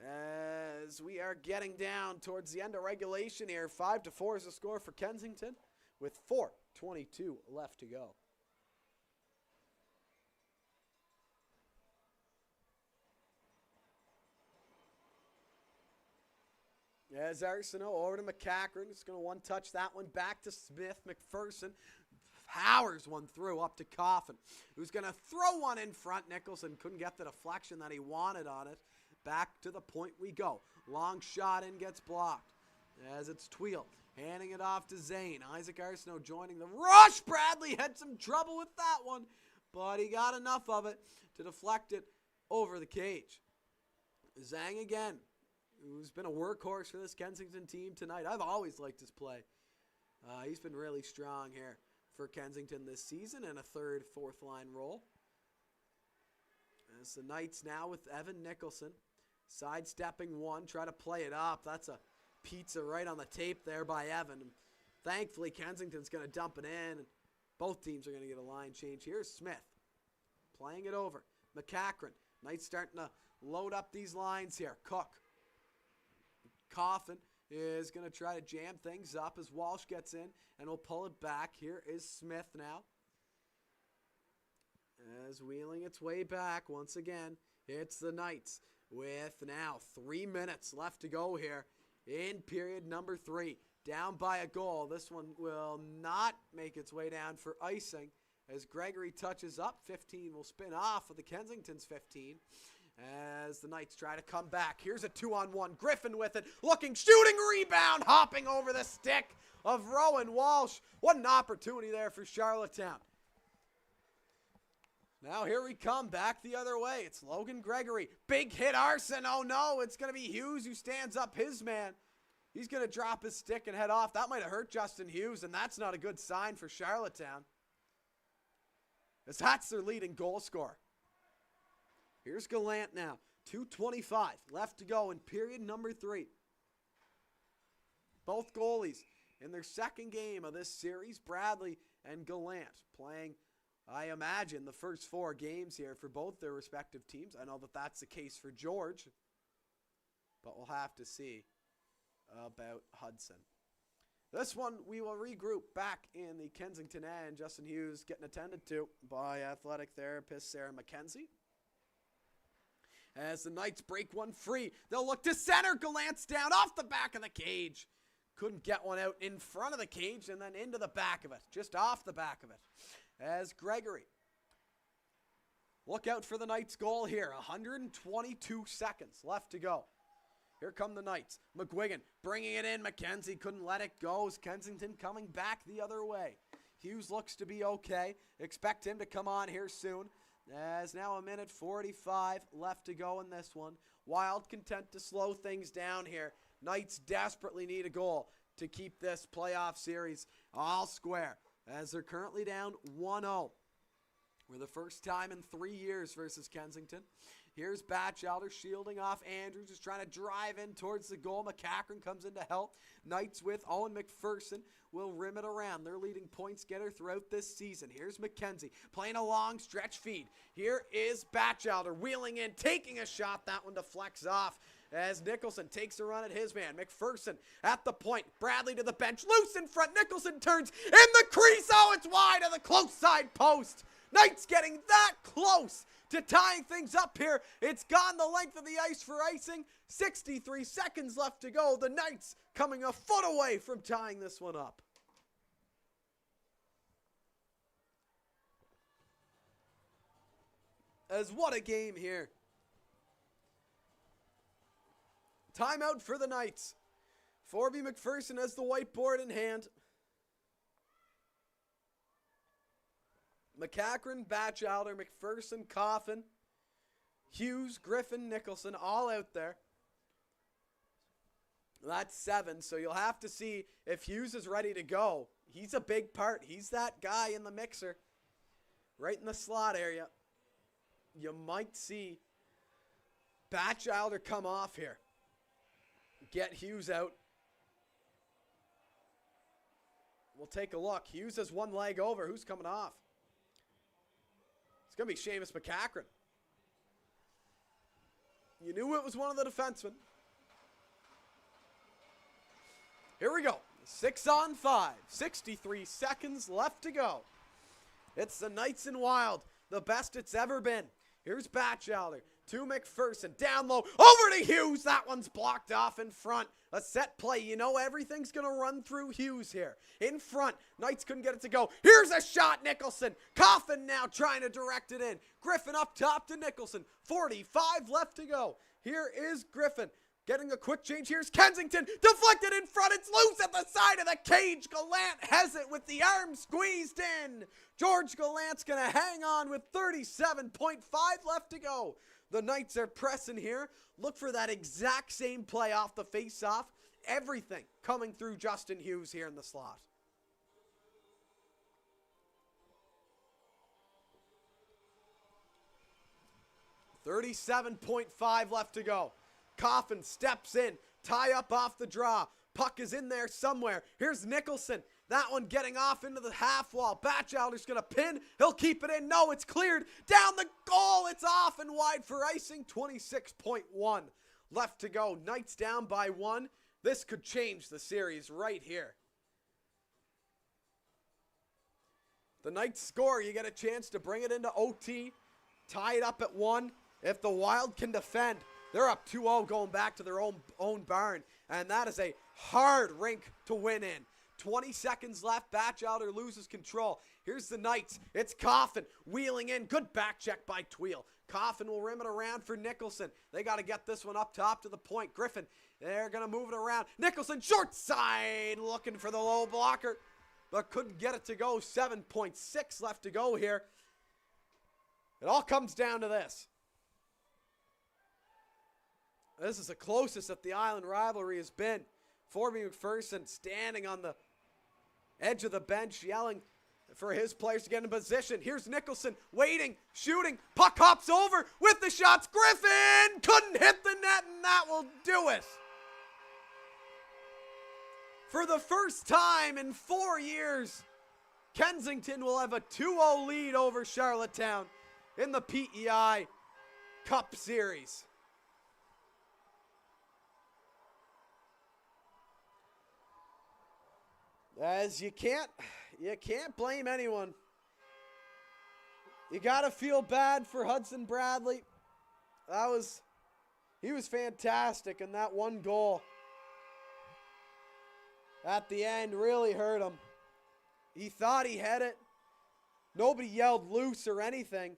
As we are getting down towards the end of regulation here, 5-4 is the score for Kensington with 4:22 left to go. As Arsenault over to McCachran, it's going to one-touch that one back to Smith. McPherson powers one through up to Coffin, who's going to throw one in front. Nicholson couldn't get the deflection that he wanted on it. Back to the point we go. Long shot in gets blocked. As it's Tweel handing it off to Zane. Isaac Arsenault joining the rush. Bradley had some trouble with that one, but he got enough of it to deflect it over the cage. Zhang again, who's been a workhorse for this Kensington team tonight. I've always liked his play. He's been really strong here for Kensington this season in a third, fourth line role. As the Knights now with Evan Nicholson. Sidestepping one, try to play it up. That's a pizza right on the tape there by Evan. And thankfully, Kensington's going to dump it in. And both teams are going to get a line change. Here's Smith playing it over. McCachran. Knights starting to load up these lines here. Cook. Coffin is going to try to jam things up as Walsh gets in and will pull it back. Here is Smith now. As wheeling its way back once again, it's the Knights with now 3 minutes left to go here in period number 3. Down by a goal. This one will not make its way down for icing as Gregory touches up. 15 will spin off of the Kensington's 15 as the Knights try to come back. Here's a 2-on-1. Griffin with it. Looking, shooting, rebound, hopping over the stick of Rowan Walsh. What an opportunity there for Charlottetown. Now here we come back the other way. It's Logan Gregory. Big hit Arson. Oh no, it's going to be Hughes who stands up his man. He's going to drop his stick and head off. That might have hurt Justin Hughes, and that's not a good sign for Charlottetown, as that's their leading goal scorer. Here's Gallant now. 2:25 left to go in period number 3. Both goalies in their second game of this series, Bradley and Gallant, playing, I imagine, the first 4 games here for both their respective teams. I know that that's the case for George, but we'll have to see about Hudson. This one we will regroup back in the Kensington end. Justin Hughes getting attended to by athletic therapist Sarah McKenzie. As the Knights break one free, they'll look to center. Gallant's down off the back of the cage. Couldn't get one out in front of the cage and then into the back of it. Just off the back of it. As Gregory. Look out for the Knights goal here. 122 seconds left to go. Here come the Knights. McGuigan bringing it in. McKenzie couldn't let it go. Kensington coming back the other way. Hughes looks to be okay. Expect him to come on here soon. As now 1:45 left to go in this one. Wild content to slow things down here. Knights desperately need a goal to keep this playoff series all square, as they're currently down 1-0. For the first time in 3 years versus Kensington. Here's Batchelder shielding off Andrews, just trying to drive in towards the goal. McCachran comes in to help. Knights with Owen McPherson will rim it around. Their leading points getter throughout this season. Here's McKenzie playing a long stretch feed. Here is Batchelder wheeling in, taking a shot. That one deflects off as Nicholson takes a run at his man. McPherson at the point. Bradley to the bench. Loose in front. Nicholson turns in the crease. Oh, it's wide of the close side post. Knights getting that close to tying things up here. It's gone the length of the ice for icing. 63 seconds left to go. The Knights coming a foot away from tying this one up. As what a game here. Timeout for the Knights. Forby McPherson has the whiteboard in hand. McCachran, Batchelder, McPherson, Coffin, Hughes, Griffin, Nicholson, all out there. That's 7, so you'll have to see if Hughes is ready to go. He's a big part. He's that guy in the mixer, right in the slot area. You might see Batchelder come off here. Get Hughes out. We'll take a look. Hughes has one leg over. Who's coming off? It's going to be Seamus McCachran. You knew it was one of the defensemen. Here we go. 6-on-5. 63 seconds left to go. It's the Knights and Wild. The best it's ever been. Here's Batchelder to McPherson. Down low. Over to Hughes. That one's blocked off in front. A set play. You know everything's going to run through Hughes here. In front. Knights couldn't get it to go. Here's a shot. Nicholson. Coffin now trying to direct it in. Griffin up top to Nicholson. 45 left to go. Here is Griffin. Getting a quick change. Here's Kensington. Deflected in front. It's loose at the side of the cage. Gallant has it with the arm squeezed in. George Gallant's going to hang on with 37.5 left to go. The Knights are pressing here. Look for that exact same play off the face-off. Everything coming through Justin Hughes here in the slot. $37.5 left to go. Coffin steps in. Tie up off the draw. Puck is in there somewhere. Here's Nicholson. That one getting off into the half wall. Batchelder's going to pin. He'll keep it in. No, it's cleared. Down the goal. It's off and wide for icing. 26.1 left to go. Knights down by 1. This could change the series right here. The Knights score. You get a chance to bring it into OT. Tie it up at 1. If the Wild can defend, they're up 2-0 going back to their own barn. And that is a hard rink to win in. 20 seconds left. Batchelder loses control. Here's the Knights. It's Coffin wheeling in. Good back check by Tweel. Coffin will rim it around for Nicholson. They got to get this one up top to the point. Griffin, they're going to move it around. Nicholson, short side, looking for the low blocker, but couldn't get it to go. 7.6 left to go here. It all comes down to this. This is the closest that the Island rivalry has been. Forby McPherson standing on the edge of the bench, yelling for his players to get in position. Here's Nicholson waiting, shooting. Puck hops over with the shots. Griffin couldn't hit the net, and that will do it. For the first time in 4 years, Kensington will have a 2-0 lead over Charlottetown in the PEI Cup Series. As you can't blame anyone. You got to feel bad for Hudson Bradley. He was fantastic, and that one goal at the end really hurt him. He thought he had it. Nobody yelled loose or anything.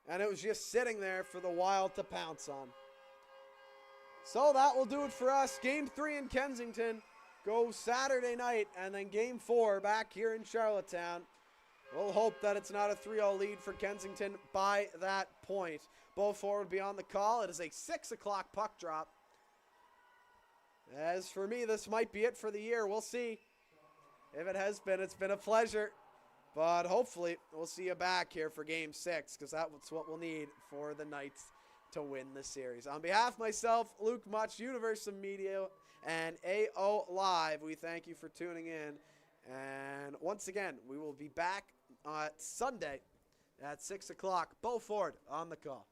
And it was just sitting there for the Wild to pounce on. So that will do it for us. Game 3 in Kensington goes Saturday night, and then Game 4 back here in Charlottetown. We'll hope that it's not a 3-0 lead for Kensington by that point. Beaufort will be on the call. It is a 6 o'clock puck drop. As for me, this might be it for the year. We'll see. If it has been, it's been a pleasure. But hopefully, we'll see you back here for Game 6, because that's what we'll need for the Knights to win the series. On behalf of myself, Luke Much, Universal Media, and AO Live, we thank you for tuning in. And once again, we will be back on Sunday at 6 o'clock. Beaufort on the call.